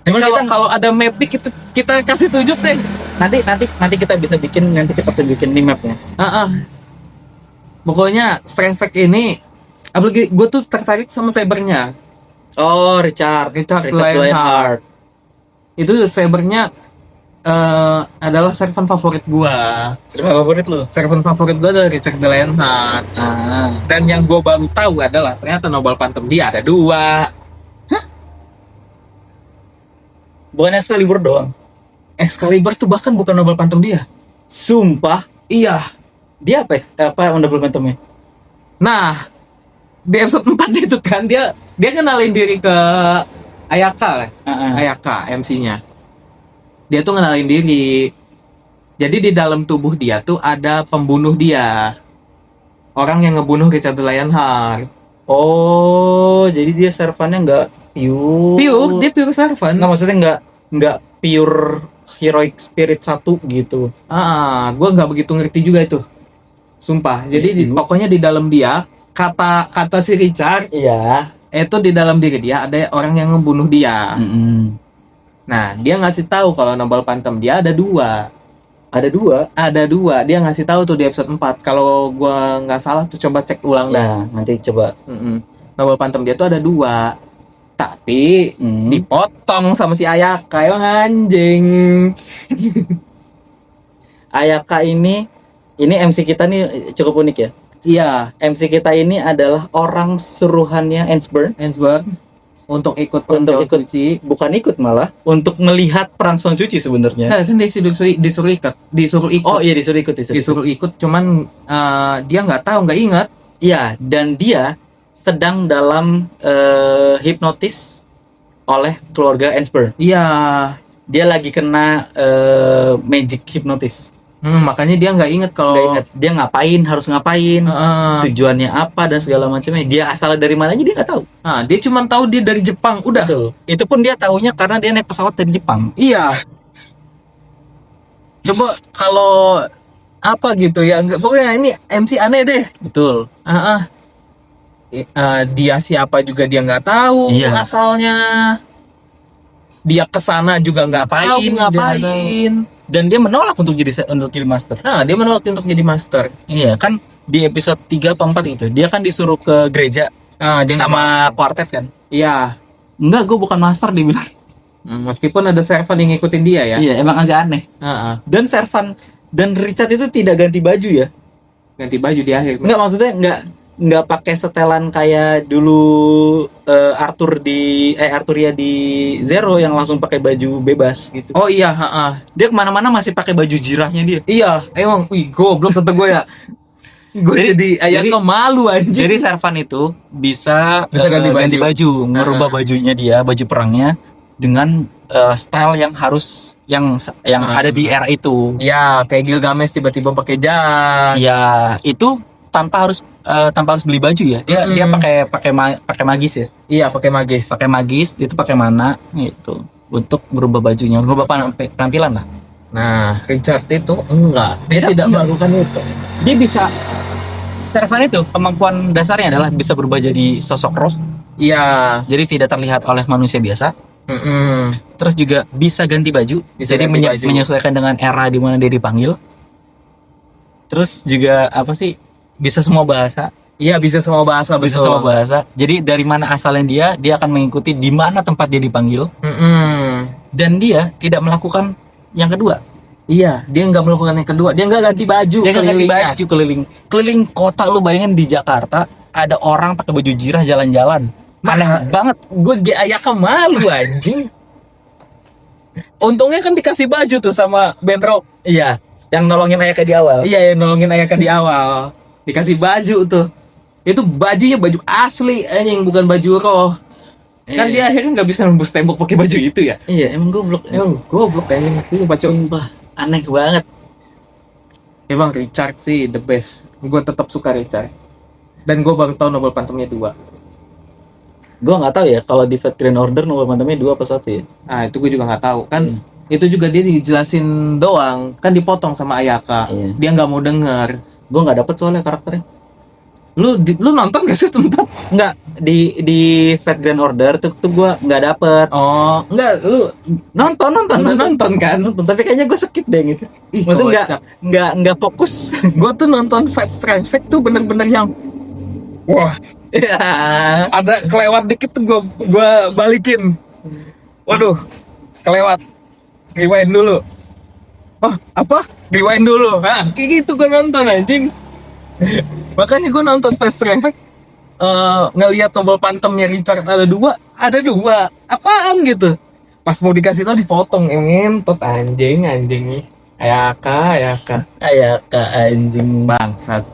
Speaker 1: Cuma kalau ada map nih kita kasih tunjuk deh.
Speaker 2: Nanti kita bisa bikin nih mapnya.
Speaker 1: Pokoknya Strength ini, apalagi gue tuh tertarik sama sabernya.
Speaker 2: Oh, Richard Lionheart.
Speaker 1: Itu sabernya adalah servant favorit gue. Servant favorit gue adalah Richard Lionheart. Dan yang gue baru tahu adalah ternyata Noble Phantom dia ada 2.
Speaker 2: Bukan Excalibur doang.
Speaker 1: Excalibur tuh bahkan bukan Noble Phantom dia.
Speaker 2: Sumpah?
Speaker 1: Iya.
Speaker 2: Dia apa Noble Phantom-nya?
Speaker 1: Nah, di episode 4 itu kan dia kenalin diri ke Ayaka lah. Ayaka MC-nya. Dia tuh ngenalin diri. Jadi di dalam tubuh dia tuh ada pembunuh dia. Orang yang ngebunuh Richard the Lionheart.
Speaker 2: Oh, jadi dia servannya nggak pure.
Speaker 1: Dia pure servant.
Speaker 2: Nggak, maksudnya nggak pure heroic spirit 1 gitu.
Speaker 1: Gue nggak begitu ngerti juga itu. Sumpah. Jadi pokoknya di dalam dia kata si Richard.
Speaker 2: Iya.
Speaker 1: Itu di dalam diri dia ada orang yang ngebunuh dia. Nah, dia ngasih tahu kalau Noble Phantom dia ada 2. Ada dua. Dia ngasih tahu tuh di episode 4. Kalau gua nggak salah tuh coba cek ulang dah.
Speaker 2: Nanti coba.
Speaker 1: Noble Phantom dia tuh ada 2. Tapi dipotong sama si Ayaka, yang anjing.
Speaker 2: Ayaka ini MC kita nih cukup unik ya.
Speaker 1: Iya,
Speaker 2: MC kita ini adalah orang suruhannya Ainsburn untuk ikut suci, bukan ikut malah untuk melihat perang Sound Suci sebenarnya.
Speaker 1: Nah, kan disuruh ikut.
Speaker 2: Oh iya, disuruh ikut.
Speaker 1: Cuman dia nggak tahu, nggak ingat.
Speaker 2: Iya, dan dia sedang dalam hipnotis oleh keluarga Ainsburn.
Speaker 1: Iya,
Speaker 2: dia lagi kena magic hipnotis.
Speaker 1: Makanya dia nggak inget kalau
Speaker 2: dia harus ngapain, tujuannya apa dan segala macamnya. Dia asalnya dari mana aja dia nggak tahu.
Speaker 1: Dia cuma tahu dia dari Jepang, udah.
Speaker 2: Betul. Itu pun dia taunya karena dia naik pesawat dari Jepang.
Speaker 1: Iya. Coba kalau apa gitu ya, pokoknya ini MC aneh deh.
Speaker 2: Betul.
Speaker 1: Dia siapa juga dia nggak tahu asalnya. Dia kesana juga nggak tahu ngapain.
Speaker 2: Dan dia menolak untuk jadi master.
Speaker 1: Dia menolak untuk jadi master.
Speaker 2: Iya, kan di episode 3 atau 4 itu. Dia kan disuruh ke gereja
Speaker 1: dia
Speaker 2: sama quartet kan?
Speaker 1: Iya.
Speaker 2: Enggak, gue bukan master, dia bilang.
Speaker 1: Meskipun ada servan yang ngikutin dia ya.
Speaker 2: Iya, emang agak aneh. Dan servan dan Richard itu tidak ganti baju ya.
Speaker 1: Ganti baju di akhir.
Speaker 2: Enggak, maksudnya enggak pakai setelan kayak dulu Arturia di Zero yang langsung pakai baju bebas gitu.
Speaker 1: Oh iya,
Speaker 2: Dia kemana-mana masih pakai baju jirahnya dia.
Speaker 1: Iya, emang, goblok kata gue ya. Gue jadi ayatnya malu anjing.
Speaker 2: Jadi servan itu bisa ganti baju, merubah bajunya dia, baju perangnya dengan style yang harus yang ada di era itu.
Speaker 1: Ya, kayak Gilgamesh tiba-tiba pakai jas.
Speaker 2: Ya, itu tanpa harus beli baju ya. Dia pakai magis ya.
Speaker 1: Iya, pakai magis.
Speaker 2: Itu pakai mana gitu untuk merubah bajunya, merubah penampilan lah.
Speaker 1: Nah, Richard itu enggak. Dia tidak melakukan itu.
Speaker 2: Dia bisa servan itu kemampuan dasarnya adalah bisa berubah jadi sosok roh.
Speaker 1: Iya.
Speaker 2: Jadi tidak terlihat oleh manusia biasa. Terus juga bisa ganti baju. Jadi menyesuaikan dengan era di mana dia dipanggil. Terus juga bisa semua bahasa.
Speaker 1: Iya, bisa semua bahasa.
Speaker 2: Bisa semua bahasa. Jadi dari mana asalnya dia akan mengikuti di mana tempat dia dipanggil. Dan dia tidak melakukan yang kedua.
Speaker 1: Iya, dia nggak melakukan yang kedua. Dia nggak ganti baju.
Speaker 2: Dia nggak ganti baju keliling kota. Lu bayangin di Jakarta ada orang pakai baju jirah jalan-jalan. Aneh banget.
Speaker 1: Gue Ayaka malu anjing. Untungnya kan dikasih baju tuh sama Ben Rock.
Speaker 2: Iya, yang nolongin Ayaka di awal.
Speaker 1: Iya, yang nolongin Ayaka di awal. Dikasih baju tuh. Itu bajunya baju asli anjing, bukan baju roh. Kan dia akhirnya nggak bisa nembus tembok pakai baju itu ya.
Speaker 2: Iya, emang goblok
Speaker 1: anjing sih.
Speaker 2: Sumpah, aneh banget.
Speaker 1: Emang Richard sih the best. Gue tetap suka Richard. Dan gue baru tahu Noble Phantomnya 2.
Speaker 2: Gue nggak tahu ya kalau di Fate Grand Order Noble Phantomnya 2 apa 1 ya.
Speaker 1: Itu gue juga nggak tahu. Kan itu juga dia dijelasin doang. Kan dipotong sama Ayaka. Dia nggak mau denger.
Speaker 2: Gue nggak dapet soalnya karakternya.
Speaker 1: Lu nonton gak sih tempat?
Speaker 2: Nggak, di Fate Grand Order tuh gue nggak dapet.
Speaker 1: Oh, nggak, lu nonton kan?
Speaker 2: Tapi kayaknya gue skip deh gitu. Maksudnya nggak fokus.
Speaker 1: Gue tuh nonton Fate Strange Fate tuh bener-bener yang wah, ada kelewat dikit tuh gue balikin. Waduh, kelewat. Rewind dulu. Oh, apa? Rewind dulu. Nah, kayak gitu gue nonton anjing. Makanya gue nonton Fast Track ngelihat Noble Phantomnya Richard ada dua. Apaan gitu? Pas mau dikasih tau dipotong. Ngentot anjing. Ayaka anjing bangsat.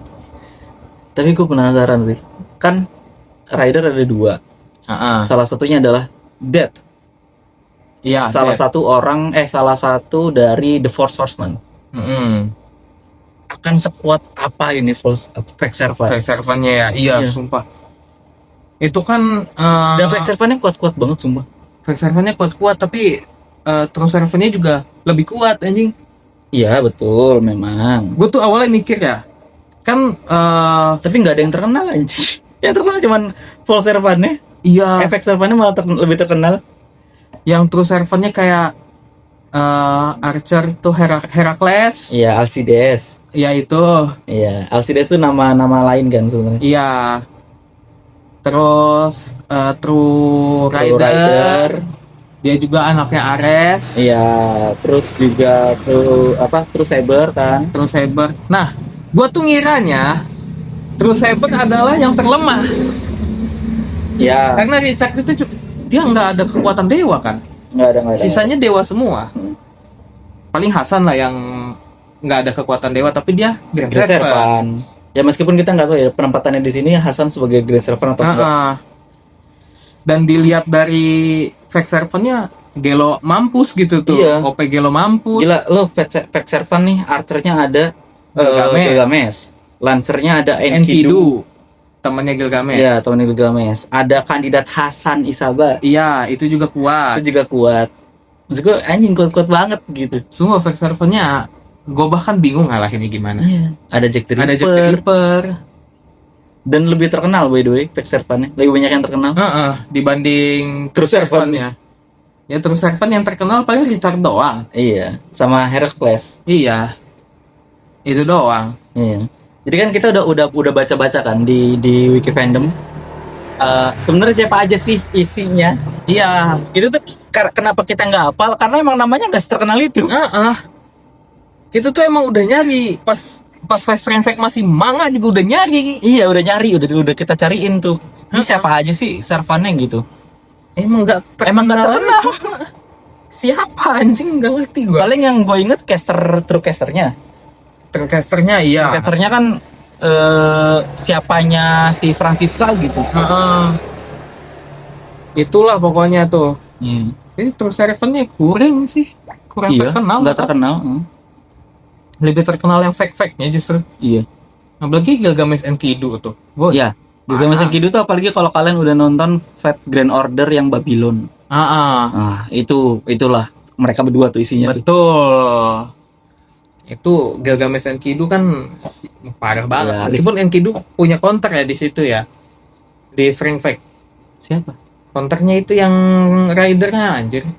Speaker 2: Tapi gue penasaran sih. Kan Rider ada 2. Salah satunya adalah Death.
Speaker 1: Iya.
Speaker 2: Salah satu dari The Force Horseman. Akan sekuat apa ini Fake Servant?
Speaker 1: Fake Servant-nya ya, iya, sumpah. Itu kan
Speaker 2: dan Fake Servant-nya kuat-kuat banget sumpah.
Speaker 1: Fake Servant-nya kuat-kuat, tapi True Servant-nya juga lebih kuat anjing.
Speaker 2: Iya betul, memang.
Speaker 1: Gue tuh awalnya mikir ya, kan
Speaker 2: tapi nggak ada yang terkenal anjing. Yang terkenal cuman False Servant-nya.
Speaker 1: Iya.
Speaker 2: Fake Servant-nya malah lebih terkenal.
Speaker 1: Yang True Servant-nya kayak Archer tuh Heracles.
Speaker 2: Iya, Alcides.
Speaker 1: Iya itu.
Speaker 2: Iya, Alcides tuh nama lain kan sebenarnya.
Speaker 1: Iya. Terus True Rider. Dia juga anaknya Ares.
Speaker 2: Iya, terus juga True Saber kan.
Speaker 1: True Saber. Nah, gua tuh ngiranya True Saber adalah yang terlemah.
Speaker 2: Iya.
Speaker 1: Karena Richard itu dia nggak ada kekuatan dewa kan.
Speaker 2: Nggak ada.
Speaker 1: Sisanya dewa semua. Paling Hasan lah yang nggak ada kekuatan dewa, tapi dia Grand Servant.
Speaker 2: Ya meskipun kita nggak tahu ya penempatannya di sini Hasan sebagai Grand Servant atau enggak.
Speaker 1: Dan dilihat dari Fake Servant-nya Gelo mampus gitu tuh.
Speaker 2: Iya.
Speaker 1: OP Gelo mampus.
Speaker 2: Gila, lo Fake Servant nih, Archer-nya ada Gilgamesh. Lancernya ada Enkidu.
Speaker 1: Temannya Gilgamesh.
Speaker 2: Iya, temannya Gilgamesh. Ada kandidat Hasan Isaba.
Speaker 1: Iya, itu juga kuat.
Speaker 2: Maksud gue anjing kuat-kuat banget gitu.
Speaker 1: Semua Fake Servant-nya gue bahkan bingung ngalahinnya gimana.
Speaker 2: Iya. Ada Jack the Ripper. Dan lebih terkenal by the way Fake Servant-nya. Lebih banyak yang terkenal.
Speaker 1: Dibanding
Speaker 2: True Servant-nya.
Speaker 1: Ya True Servant yang terkenal paling Richard doang.
Speaker 2: Iya, sama Heracles.
Speaker 1: Iya. Itu doang.
Speaker 2: Iya. Jadi kan kita udah baca-baca kan di Wiki Fandom. Sebenarnya siapa aja sih isinya?
Speaker 1: Iya.
Speaker 2: Itu tuh kenapa kita nggak hafal? Karena emang namanya nggak terkenal itu.
Speaker 1: Kita tuh emang udah nyari pas Fast Train Fake masih manga juga udah nyari.
Speaker 2: Iya, udah nyari, udah kita cariin tuh. Ini siapa aja sih servannya gitu?
Speaker 1: Emang nggak terkenal. Siapa anjing nggak ngerti gue.
Speaker 2: Paling yang gue inget Truecaster-nya.
Speaker 1: Truecaster-nya iya.
Speaker 2: Truecaster-nya kan siapanya si Francisca gitu.
Speaker 1: Itulah pokoknya tuh. Ini True Servant-nya kurang terkenal.
Speaker 2: Nggak terkenal.
Speaker 1: Lebih terkenal yang fake-fake-nya justru.
Speaker 2: Iya.
Speaker 1: Apalagi Gilgamesh Enkidu tuh.
Speaker 2: Iya. Gilgamesh Enkidu tuh apalagi kalau kalian udah nonton Fate Grand Order yang Babylon. Itulah mereka berdua tuh isinya.
Speaker 1: Betul. Itu Gilgamesh Enkidu kan parah banget.
Speaker 2: Ya,
Speaker 1: meskipun Enkidu punya counter ya di situ ya. Di String Fake.
Speaker 2: Siapa?
Speaker 1: Counternya itu yang ridernya anjir.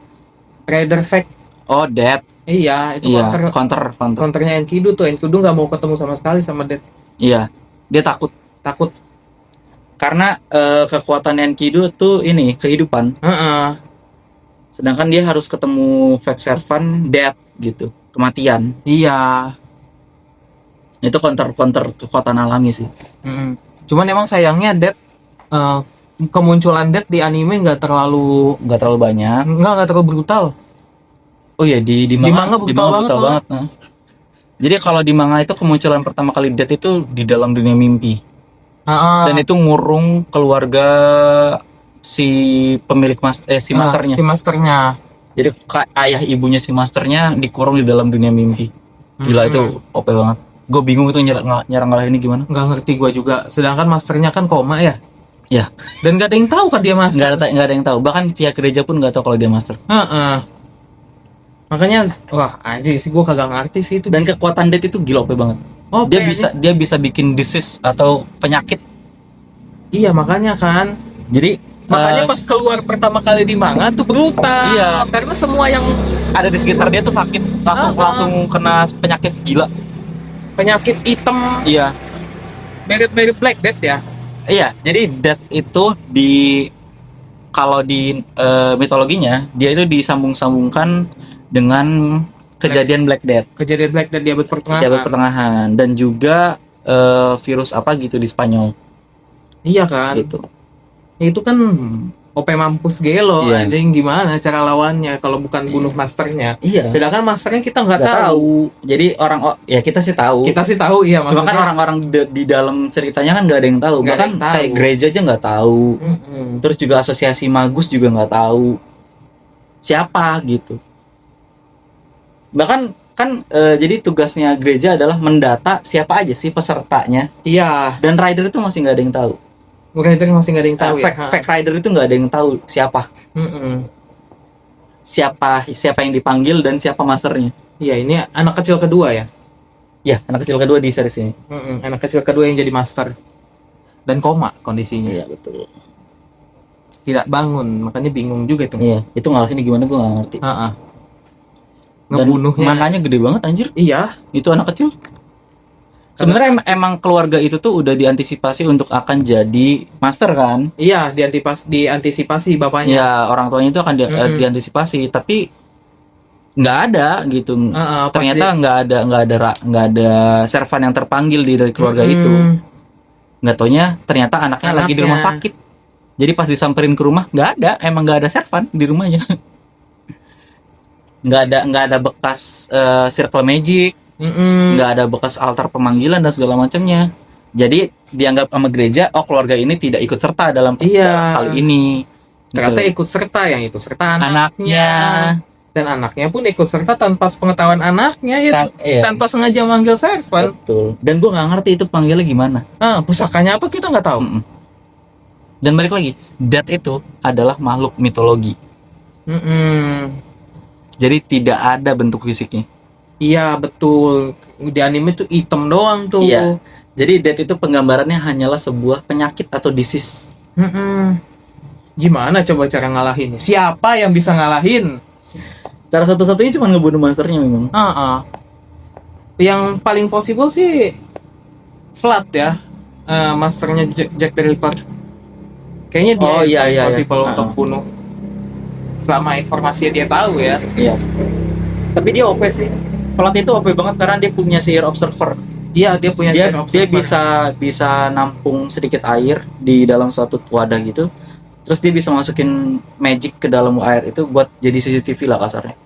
Speaker 1: Rider Fake.
Speaker 2: Oh, Death.
Speaker 1: Iya, itu
Speaker 2: counter.
Speaker 1: Counternya Enkidu tuh. Enkidu nggak mau ketemu sama sekali sama Death.
Speaker 2: Iya. Dia takut. Karena kekuatan Enkidu tuh ini kehidupan. Sedangkan dia harus ketemu Fake Servant Death gitu. Kematian.
Speaker 1: Iya.
Speaker 2: Itu counter kekuatan alami sih.
Speaker 1: Cuman emang sayangnya Death kemunculan Death di anime nggak terlalu
Speaker 2: banyak.
Speaker 1: Nggak terlalu brutal.
Speaker 2: Oh iya di manga
Speaker 1: brutal banget.
Speaker 2: Nah. Jadi kalau di manga itu kemunculan pertama kali Death itu di dalam dunia mimpi. Dan itu ngurung keluarga si pemilik masternya.
Speaker 1: Si masternya.
Speaker 2: Jadi ayah ibunya si masternya dikurung di dalam dunia mimpi. Gila itu OP banget. Gue bingung itu nyerang ini gimana?
Speaker 1: Nggak ngerti gue juga. Sedangkan masternya kan koma ya.
Speaker 2: Ya.
Speaker 1: Dan nggak ada yang tahu kan dia master.
Speaker 2: Nggak ada yang tahu. Bahkan pihak gereja pun nggak tahu kalau dia master.
Speaker 1: Makanya wah anjir sih gue kagak ngerti sih itu.
Speaker 2: Dan kekuatan Death itu gila OP banget. Dia bisa bikin disease atau penyakit.
Speaker 1: Iya makanya kan.
Speaker 2: Jadi
Speaker 1: makanya pas keluar pertama kali di manga tuh brutal.
Speaker 2: Iya.
Speaker 1: Karena semua yang
Speaker 2: ada di sekitar dia tuh sakit, langsung kena penyakit gila.
Speaker 1: Penyakit hitam.
Speaker 2: Iya.
Speaker 1: Mirip Black Death ya.
Speaker 2: Iya. Jadi Death itu kalau di mitologinya dia itu disambung-sambungkan dengan kejadian Black Death.
Speaker 1: Kejadian Black Death di abad
Speaker 2: pertengahan. Dan juga virus apa gitu di Spanyol.
Speaker 1: Iya kan.
Speaker 2: Gitu.
Speaker 1: Itu kan OP mampus Gelo.
Speaker 2: Iya.
Speaker 1: Ada yang gimana cara lawannya kalau bukan bunuh masternya.
Speaker 2: Iya.
Speaker 1: Sedangkan masternya kita nggak tahu.
Speaker 2: Jadi kita sih tahu.
Speaker 1: Iya.
Speaker 2: Cuma kan orang-orang di dalam ceritanya kan nggak ada yang tahu. Bahkan kayak gereja aja nggak tahu. Terus juga asosiasi magus juga nggak tahu. siapa gitu. Bahkan kan jadi tugasnya gereja adalah mendata siapa aja sih pesertanya.
Speaker 1: Iya.
Speaker 2: Dan rider itu masih nggak ada yang tahu.
Speaker 1: Rider masih nggak ada yang tahu ya.
Speaker 2: Fake rider itu nggak ada yang tahu siapa. Siapa yang dipanggil dan siapa masternya.
Speaker 1: Iya, ini anak kecil kedua ya.
Speaker 2: Ya, anak kecil kedua di series ini.
Speaker 1: Anak kecil kedua yang jadi master dan koma kondisinya.
Speaker 2: Iya betul.
Speaker 1: Tidak bangun, makanya bingung juga itu.
Speaker 2: Iya, itu ngalahinnya gimana gue nggak ngerti.
Speaker 1: Ngebunuhnya.
Speaker 2: Makanya gede banget anjir.
Speaker 1: Iya.
Speaker 2: Itu anak kecil. Sebenarnya emang keluarga itu tuh udah diantisipasi untuk akan jadi master kan?
Speaker 1: Iya, diantisipasi bapaknya.
Speaker 2: Ya, orang tuanya itu akan diantisipasi, tapi nggak ada gitu. Ternyata nggak ada servan yang terpanggil dari keluarga itu. Nggak taunya ternyata anaknya lagi di rumah sakit. Jadi pas disamperin ke rumah emang nggak ada servan di rumahnya. nggak ada bekas circle magic, nggak ada bekas altar pemanggilan dan segala macamnya. Jadi dianggap sama gereja, keluarga ini tidak ikut serta dalam hal ini.
Speaker 1: Ternyata ikut serta, yang ikut serta anaknya. Dan anaknya pun ikut serta tanpa pengetahuan anaknya, tanpa sengaja manggil servan.
Speaker 2: Betul. Dan gue nggak ngerti itu panggilnya gimana.
Speaker 1: Pusakanya apa kita nggak tahu.
Speaker 2: Dan balik lagi, Death itu adalah makhluk mitologi. Jadi tidak ada bentuk fisiknya.
Speaker 1: Iya betul. Di anime tuh hitam doang tuh.
Speaker 2: Iya. Jadi Death itu penggambarannya hanyalah sebuah penyakit atau disease.
Speaker 1: Gimana coba cara ngalahin? Siapa yang bisa ngalahin?
Speaker 2: Cara satu-satunya cuma ngebunuh monsternya memang.
Speaker 1: Yang paling possible sih Flood ya. Masternya Jack the Ripper. Kayaknya dia yang possible untuk bunuh. Selama informasi dia tahu ya.
Speaker 2: Iya. Tapi dia OP sih. Flood itu OP banget karena dia punya sihir observer.
Speaker 1: Iya, dia punya sihir observer.
Speaker 2: Dia bisa nampung sedikit air di dalam suatu wadah gitu. Terus dia bisa masukin magic ke dalam air itu buat jadi CCTV lah kasarnya.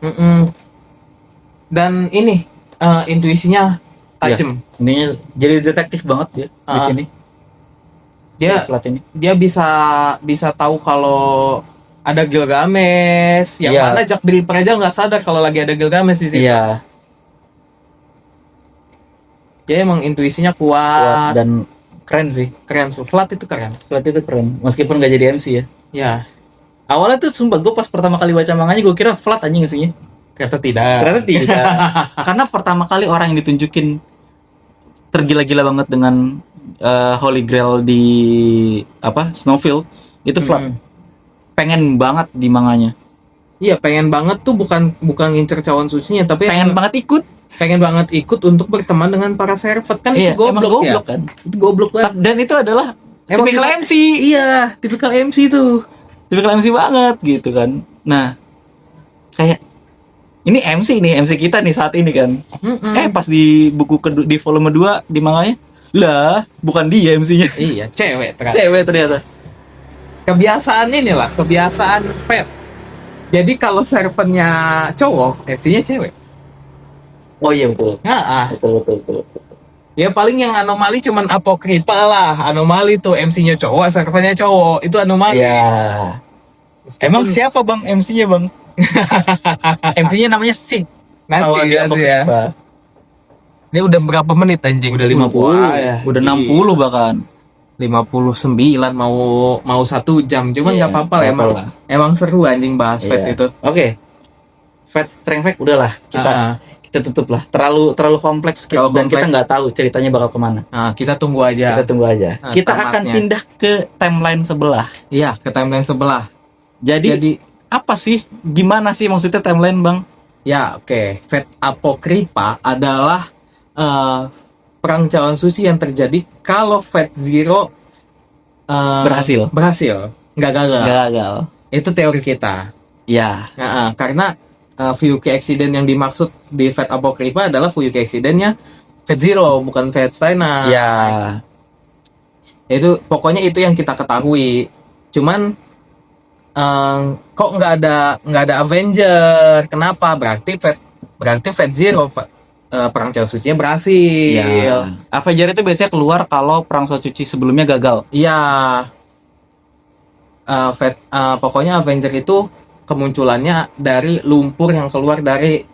Speaker 2: Dan ini intuisinya tajam. Ininya jadi detektif banget dia di sini.
Speaker 1: Dia bisa tahu kalau ada Gilgamesh, yang mana Jack the Ripper aja nggak sadar kalau lagi ada Gilgamesh di situ.
Speaker 2: Iya.
Speaker 1: Dia emang intuisinya kuat
Speaker 2: dan keren sih.
Speaker 1: Keren, Flood itu keren.
Speaker 2: Flood itu keren, meskipun nggak jadi MC ya.
Speaker 1: Ya.
Speaker 2: Awalnya tuh sumpah gue pas pertama kali baca manganya gue kira Flood anjing MC-nya.
Speaker 1: Ternyata tidak.
Speaker 2: Karena pertama kali orang yang ditunjukin tergila-gila banget dengan Holy Grail di Snowfield itu Flood. Pengen banget di manganya. Iya, pengen banget tuh bukan ngincer cawan sucinya, tapi pengen banget ikut untuk berteman dengan para servet kan. Itu goblok ya. Kan? Itu goblok banget. Dan itu adalah tipikal MC. Iya, tipikal MC tuh. Tipikal MC banget gitu kan. Nah, kayak ini MC kita nih saat ini kan. Pas di buku di volume 2 di manganya, lah, bukan dia MC-nya. Iya, cewek ternyata. Kebiasaan pet. Jadi kalau servernya cowok, MC-nya cewek. Oh iya betul. Betul. Ya paling yang anomali cuman Apokripa lah. Anomali tuh MC-nya cowok, servernya cowok. Itu anomali. Iya. Emang siapa bang MC-nya bang? MC-nya namanya Sing. Nanti ya. Ini udah berapa menit anjing? Udah 50. Udah 60 bahkan. 59 mau 1 jam, cuman nggak apa-apa lah, emang seru anjing bahas Fate itu. Oke. Fate Strength Fact udahlah kita tutup lah, terlalu kompleks dan kita nggak tahu ceritanya bakal kemana. Kita tunggu aja. Kita akan pindah ke timeline sebelah. Iya, ke timeline sebelah. Jadi apa sih, gimana sih maksudnya timeline bang? Ya oke. Fate Apokripa adalah perang cawan suci yang terjadi kalau Fate Zero berhasil, nggak gagal. Itu teori kita. Ya. Karena Fuyuki accident yang dimaksud di Fate Apokripa adalah Fuyuki accidentnya Fate Zero, bukan Fate Steiner. Ya. Itu pokoknya itu yang kita ketahui. Cuman kok nggak ada Avenger? Kenapa? Berarti Fate Zero perang cawan sucinya berhasil. Ya. Avenger itu biasanya keluar kalau perang cawan suci sebelumnya gagal. Iya. Pokoknya Avenger itu
Speaker 1: kemunculannya dari lumpur yang keluar dari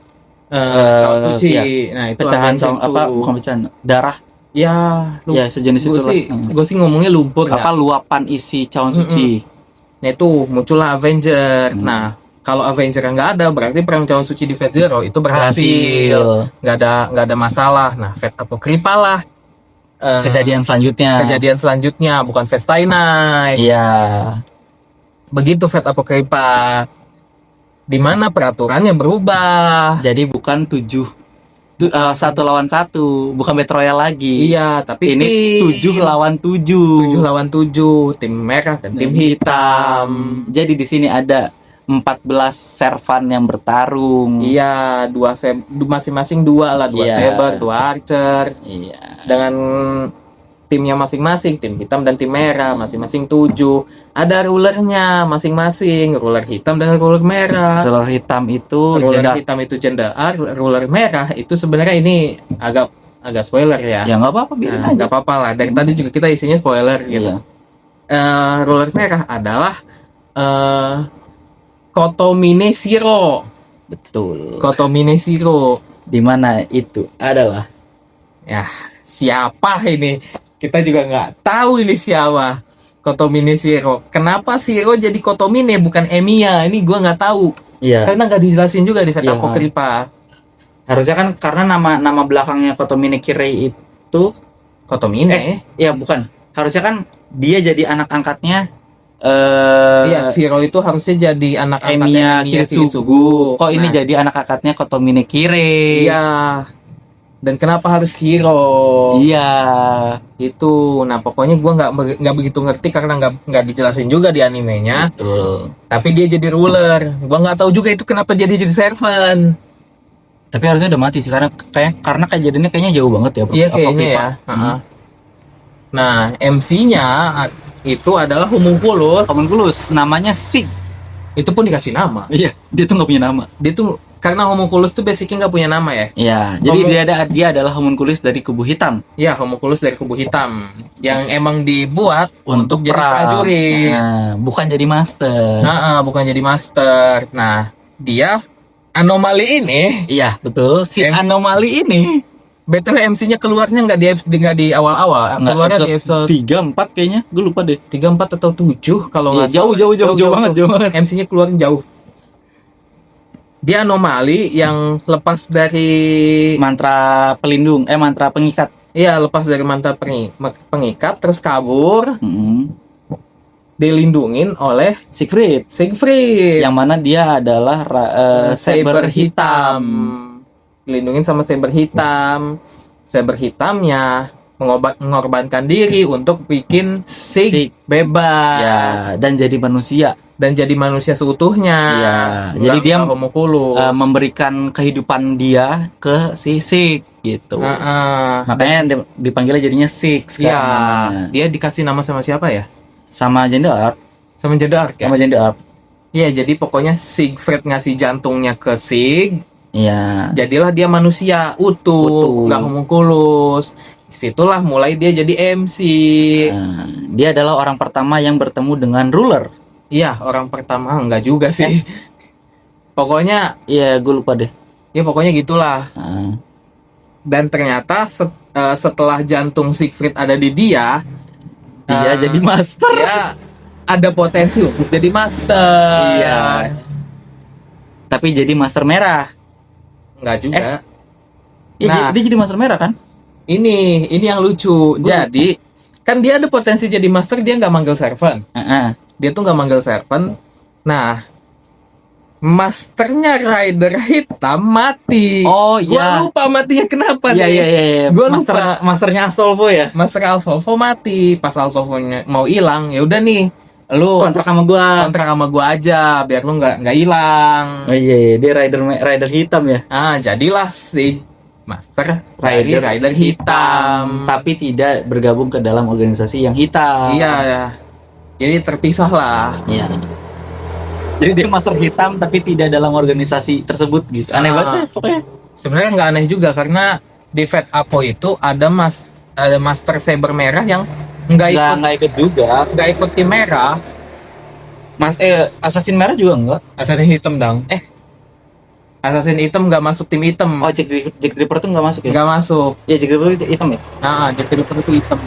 Speaker 1: cawan suci.
Speaker 2: Iya.
Speaker 1: Nah, itu
Speaker 2: pecahan
Speaker 1: Avenger
Speaker 2: apa
Speaker 1: tuh.
Speaker 2: bukan pecahan darah
Speaker 1: Ya,
Speaker 2: ya sejenis itu lah.
Speaker 1: gue sih ngomongnya lumpur
Speaker 2: apa
Speaker 1: ya.
Speaker 2: luapan isi cawan suci.
Speaker 1: Nah, itu muncullah Avenger. Nah, kalau Avenger yang nggak ada, berarti perang cawan suci di Fate Zero itu berhasil. Nggak ada masalah. Nah, Fate Apocrypha lah
Speaker 2: kejadian selanjutnya
Speaker 1: bukan Fate Stay Night.
Speaker 2: Iya.
Speaker 1: Begitu Fate Apocrypha, di mana peraturannya berubah.
Speaker 2: Jadi bukan 1 lawan 1, bukan Battle Royale lagi.
Speaker 1: Iya, tapi
Speaker 2: ini 7 lawan 7.
Speaker 1: 7 lawan 7, tim merah dan tim hitam.
Speaker 2: Jadi di sini ada 14 servan yang bertarung.
Speaker 1: Iya, masing-masing 2 lah, 2 saber, 2 archer.
Speaker 2: Iya.
Speaker 1: Dengan timnya masing-masing, tim hitam dan tim merah, masing-masing 7. Ada rulernya masing-masing, ruler hitam dan ruler merah.
Speaker 2: Ruler hitam itu
Speaker 1: Jendar, ruler merah itu sebenarnya ini agak spoiler ya.
Speaker 2: Ya nggak apa-apa, biarin aja.
Speaker 1: Nggak apa-apa lah. Dari tadi juga kita isinya spoiler gitu. Ruler merah adalah Kotomine Shiro.
Speaker 2: Betul.
Speaker 1: Kotomine Shiro.
Speaker 2: Di mana itu adalah
Speaker 1: ya siapa ini? Kita juga nggak tahu ini siapa. Kotomine Shiro. Kenapa Shiro jadi Kotomine bukan Emiya? Ini gua nggak tahu.
Speaker 2: Iya.
Speaker 1: Karena nggak dijelasin juga di Fate Apocrypha.
Speaker 2: Harusnya kan karena nama belakangnya Kotomine Kirei itu
Speaker 1: Kotomine.
Speaker 2: Iya bukan. Harusnya kan dia jadi anak angkatnya
Speaker 1: iya, Shiro itu harusnya jadi anak angkatnya
Speaker 2: Emiya Kiritsugu. Kok ini jadi anak angkatnya Kotomine Kirei?
Speaker 1: Iya. Dan kenapa harus Shiro?
Speaker 2: Iya.
Speaker 1: Itu. Nah, pokoknya gue nggak begitu ngerti karena nggak dijelasin juga di animenya.
Speaker 2: Betul.
Speaker 1: Tapi dia jadi ruler. Gue nggak tahu juga itu kenapa jadi servant.
Speaker 2: Tapi harusnya udah mati sih karena kejadiannya kayaknya jauh banget ya.
Speaker 1: Iya kayaknya ya. Nah, MC-nya itu adalah Homunculus.
Speaker 2: Namanya Sig.
Speaker 1: Itu pun dikasih nama.
Speaker 2: Iya, dia tuh nggak punya nama.
Speaker 1: Dia tuh karena Homunculus tuh basicnya nggak punya nama ya.
Speaker 2: Iya, jadi dia adalah Homunculus dari kubu hitam.
Speaker 1: Iya, Homunculus dari kubu hitam yang emang dibuat untuk jadi prajurit.
Speaker 2: Nah, bukan jadi master.
Speaker 1: Bukan jadi master. Nah, dia anomali ini.
Speaker 2: Iya, betul. Si anomali ini.
Speaker 1: Betul, MC-nya keluarnya nggak di awal-awal. Keluarnya di episode
Speaker 2: 3-4 kayaknya. Gue lupa deh.
Speaker 1: 3-4 atau 7 kalau nggak
Speaker 2: salah. Jauh banget.
Speaker 1: MC-nya keluar jauh. Dia anomali yang lepas dari
Speaker 2: mantra pelindung, mantra pengikat.
Speaker 1: Iya, lepas dari mantra pengikat terus kabur. Dilindungin oleh Siegfried. Yang mana dia adalah saber hitam. Dilindungin sama saber hitam. Saber hitamnya mengorbankan diri untuk bikin Sig bebas.
Speaker 2: Ya, dan jadi manusia
Speaker 1: seutuhnya.
Speaker 2: Ya, jadi dia memberikan kehidupan dia ke si Sig gitu. Makanya dipanggilnya jadinya Sig.
Speaker 1: Iya. Dia dikasih nama sama siapa ya?
Speaker 2: Sama Jendar.
Speaker 1: Sama Jendar ya?
Speaker 2: Sama Jendar.
Speaker 1: Iya, jadi pokoknya Siegfried ngasih jantungnya ke Sig.
Speaker 2: Iya.
Speaker 1: Jadilah dia manusia utuh. Nggak homunculus. Disitulah mulai dia jadi MC.
Speaker 2: Dia adalah orang pertama yang bertemu dengan ruler.
Speaker 1: Iya, orang pertama enggak juga sih. Pokoknya,
Speaker 2: iya gue lupa deh.
Speaker 1: Ya pokoknya gitulah. Dan ternyata setelah jantung Siegfried ada di dia
Speaker 2: jadi master.
Speaker 1: Dia ada potensi untuk jadi master.
Speaker 2: Iya. Tapi jadi master merah.
Speaker 1: Enggak juga.
Speaker 2: Dia jadi master merah kan?
Speaker 1: Ini yang lucu. Jadi kan dia ada potensi jadi master, dia nggak manggil servant. Dia tuh nggak manggil servant. Nah, masternya Rider Hitam mati.
Speaker 2: Oh iya.
Speaker 1: Gua lupa matinya kenapa.
Speaker 2: Iya. Gua lupa. Masternya Astolfo ya.
Speaker 1: Master Astolfo mati. Pas Astolfonya mau hilang, ya udah nih. Lu
Speaker 2: kontrak sama gua
Speaker 1: aja biar lu nggak hilang.
Speaker 2: Oh iya, dia Rider Hitam ya.
Speaker 1: Jadilah si Master Rider Hitam.
Speaker 2: Tapi tidak bergabung ke dalam organisasi yang hitam.
Speaker 1: Iya. Jadi terpisah lah.
Speaker 2: Iya. Jadi dia Master Hitam tapi tidak dalam organisasi tersebut gitu. Aneh banget pokoknya. Sebenarnya
Speaker 1: nggak aneh juga karena di Fate Apo itu ada Master Saber merah yang nggak ikut tim merah.
Speaker 2: Assassin merah juga enggak?
Speaker 1: Assassin hitam dong. Assassin hitam nggak masuk tim hitam.
Speaker 2: Oh, Jack Ripper tuh nggak masuk ya?
Speaker 1: Nggak masuk.
Speaker 2: Ya, Jack Ripper itu hitam ya?
Speaker 1: Jack Ripper itu hitam.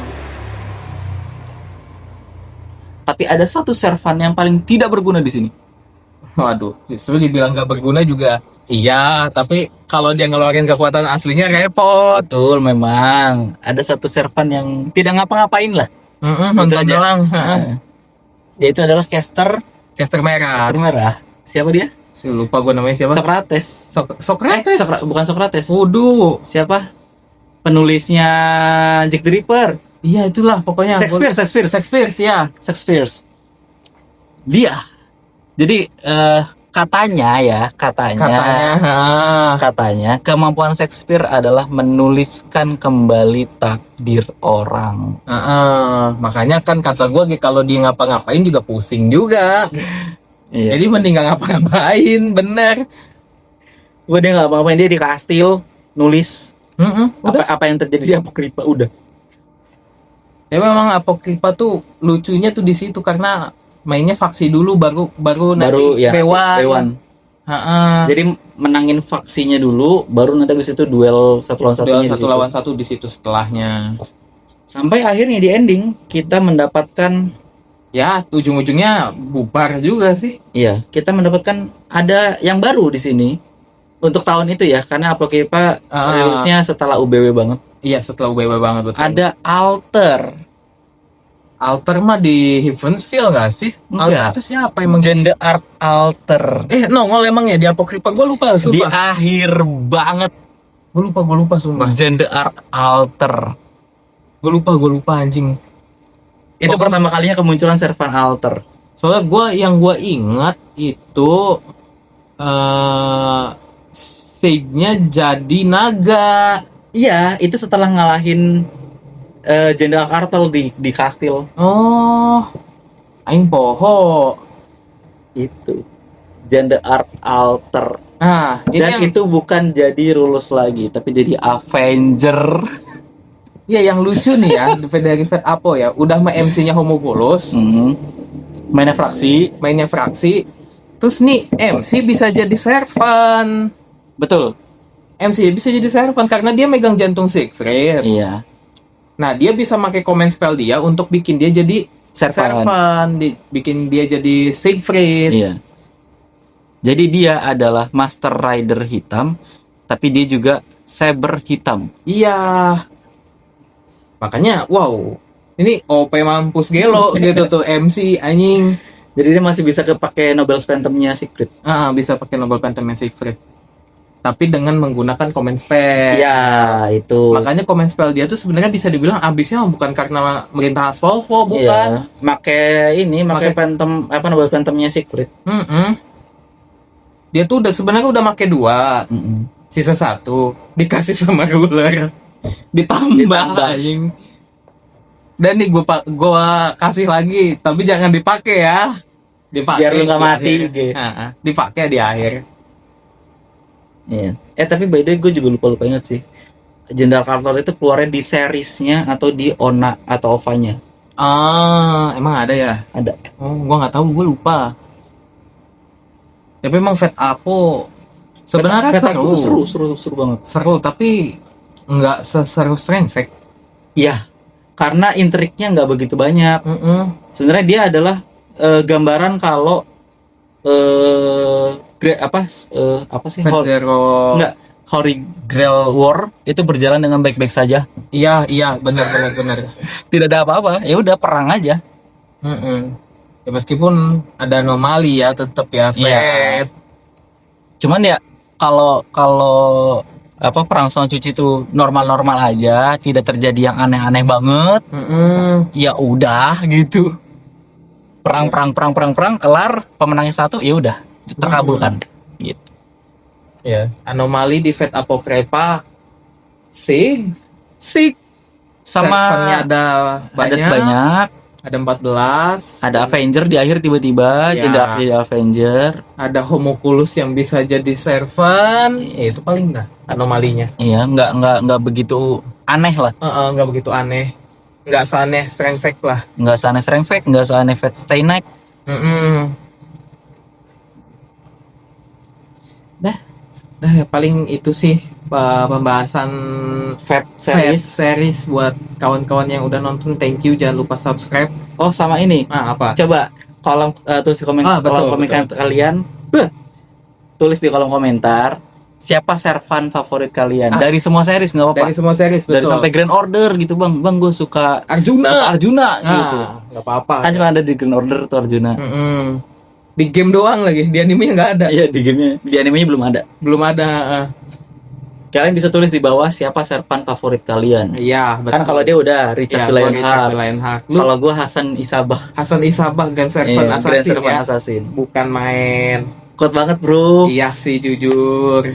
Speaker 2: Tapi ada satu servan yang paling tidak berguna di sini.
Speaker 1: Waduh, justru dibilang nggak berguna juga. Iya, tapi kalau dia ngeluarin kekuatan aslinya repot.
Speaker 2: Betul, memang. Ada satu servan yang tidak ngapa-ngapain lah.
Speaker 1: Nonton doang.
Speaker 2: Yaitu adalah caster
Speaker 1: merah.
Speaker 2: Siapa dia?
Speaker 1: Lupa gue namanya siapa?
Speaker 2: Socrates.
Speaker 1: Socrates.
Speaker 2: Bukan Socrates.
Speaker 1: Waduh.
Speaker 2: Siapa? Penulisnya Jack the Ripper.
Speaker 1: Iya, itulah pokoknya. Shakespeare, ya.
Speaker 2: Shakespeare. Dia. Jadi katanya kemampuan Shakespeare adalah menuliskan kembali takdir orang.
Speaker 1: Makanya kan kata gue kalau dia ngapa-ngapain juga pusing juga. Iya. Jadi mending gak ngapa-ngapain, bener.
Speaker 2: Gue dia gak ngapa-ngapain, dia di kastil nulis apa yang terjadi di Apokripa, udah.
Speaker 1: Ya memang Apokripa tuh lucunya tuh di situ karena mainnya faksi dulu baru nanti
Speaker 2: ya, Bewan. Jadi menangin faksinya dulu, baru nanti habis itu duel satu lawan satu
Speaker 1: di situ setelahnya.
Speaker 2: Sampai akhirnya di ending kita mendapatkan, ya
Speaker 1: ujung-ujungnya bubar juga sih.
Speaker 2: Iya, kita mendapatkan ada yang baru di sini untuk tahun itu ya, karena Apokripa rilisnya setelah UBW banget.
Speaker 1: Iya, setelah UBW banget, betul.
Speaker 2: Ada Alter mah di Heavensfield nggak sih?
Speaker 1: Alter itu siapa emang?
Speaker 2: Gender Art Alter.
Speaker 1: Nongol emang ya di Apokripa, gue lupa sumpah.
Speaker 2: Di akhir banget.
Speaker 1: Gue lupa sumpah.
Speaker 2: Gender Art Alter.
Speaker 1: Gue lupa anjing.
Speaker 2: Itu pertama kalinya kemunculan servan Alter.
Speaker 1: Soalnya yang gue ingat itu Sage-nya jadi naga.
Speaker 2: Iya, itu setelah ngalahin Jenderal Artel di kastil.
Speaker 1: Oh, aing poho.
Speaker 2: Itu Jenderal Alter.
Speaker 1: Nah,
Speaker 2: dan itu bukan jadi Rulus lagi, tapi jadi Avenger.
Speaker 1: Iya, yang lucu nih ya, dari Fate Apo ya, udah MC-nya Homunculus.
Speaker 2: Mainnya fraksi.
Speaker 1: Terus nih MC bisa jadi servan.
Speaker 2: Betul.
Speaker 1: MC bisa jadi servan karena dia megang jantung Siegfried.
Speaker 2: Iya.
Speaker 1: Nah, dia bisa pakai command spell dia untuk bikin dia jadi servan, bikin dia jadi Siegfried.
Speaker 2: Iya. Jadi dia adalah Master Rider hitam, tapi dia juga Saber hitam.
Speaker 1: Iya. Makanya, wow, ini OP mampus gelo gitu tuh MC anjing.
Speaker 2: Jadi dia masih bisa kepake Noble Phantom-nya Siegfried.
Speaker 1: Bisa pakai Noble Phantom-nya Siegfried. Tapi dengan menggunakan command spell.
Speaker 2: Ya, itu.
Speaker 1: Makanya command spell dia tuh sebenarnya bisa dibilang abisnya bukan karena merintah Asvolvo, bukan.
Speaker 2: Pakai Phantom Noble Phantom-nya Siegfried.
Speaker 1: Dia tuh sebenarnya udah make 2. Sisa 1 dikasih sama ruler. Ditambah anjing. Dan nih gua kasih lagi, tapi jangan dipakai ya.
Speaker 2: Biar lu enggak mati.
Speaker 1: Dipakai di akhir.
Speaker 2: Iya. Tapi by the way gue juga lupa ingat sih. Jenderal Carter itu keluarnya di seriesnya atau di Ona atau OVA-nya.
Speaker 1: Emang ada ya?
Speaker 2: Ada.
Speaker 1: Gua nggak tahu, gue lupa. Tapi emang Fate Apo sebenarnya
Speaker 2: seru banget.
Speaker 1: Seru, tapi nggak seseru Strength Fact.
Speaker 2: Iya. Karena intriknya nggak begitu banyak. Sebenarnya dia adalah gambaran kalau Holy Grail War itu berjalan dengan baik-baik saja.
Speaker 1: Iya, benar.
Speaker 2: Tidak ada apa-apa, ya udah perang aja.
Speaker 1: Ya meskipun ada anomali ya, tetap ya.
Speaker 2: Iya. Cuman ya kalau perang Sang Suci itu normal-normal aja, tidak terjadi yang aneh-aneh banget. Ya udah gitu. Perang kelar, pemenangnya satu, ya udah terkabulkan gitu.
Speaker 1: Ya, anomali di Fate Apokripa Sig sama ada banyak. Ada 14.
Speaker 2: Ada Avenger di akhir tiba-tiba jadi Avenger.
Speaker 1: Ada Homunculus yang bisa jadi servan. Itu paling anomalinya.
Speaker 2: Iya, nggak begitu aneh lah.
Speaker 1: Nggak begitu aneh. Nggak seaneh Strength Fact lah.
Speaker 2: Nggak seaneh Strength Fact, nggak seaneh Fate Stay Night.
Speaker 1: Nah, ya paling itu sih pembahasan
Speaker 2: Fate
Speaker 1: Fate
Speaker 2: series.
Speaker 1: series buat kawan-kawan yang udah nonton. Thank you, jangan lupa subscribe.
Speaker 2: Oh, sama ini.
Speaker 1: Apa?
Speaker 2: Coba tulis di kolom komentar kalian. Tulis di kolom komentar siapa servan favorit kalian dari semua series, nggak apa-apa.
Speaker 1: Dari semua series, betul.
Speaker 2: Dari sampai Grand Order gitu, bang. Bang, gue suka
Speaker 1: Arjuna
Speaker 2: gitu.
Speaker 1: Nggak apa-apa.
Speaker 2: Kan cuma ada di Grand Order tuh Arjuna.
Speaker 1: Di game doang lagi, di animenya nggak ada.
Speaker 2: Iya, di animenya belum ada. Kalian bisa tulis di bawah siapa servan favorit kalian.
Speaker 1: Iya, betul.
Speaker 2: Kan kalau dia udah Richard
Speaker 1: Lionheart.
Speaker 2: Kalau gue Hasan Isabah,
Speaker 1: Grand Servant Assassin ya.
Speaker 2: Assassin.
Speaker 1: Bukan main.
Speaker 2: Kuat banget, bro.
Speaker 1: Iya sih, jujur.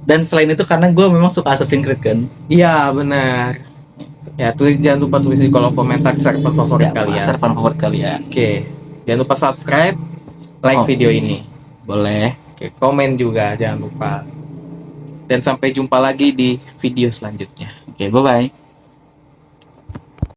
Speaker 2: Dan selain itu karena gue memang suka Assassin's Creed kan.
Speaker 1: Iya, benar. Ya, jangan lupa tulis di kolom komentar servan favorit kalian.
Speaker 2: Servan favorit kalian.
Speaker 1: Oke. Jangan lupa subscribe, like video ini.
Speaker 2: Boleh.
Speaker 1: Oke, komen juga jangan lupa. Dan sampai jumpa lagi di video selanjutnya.
Speaker 2: Oke, bye-bye.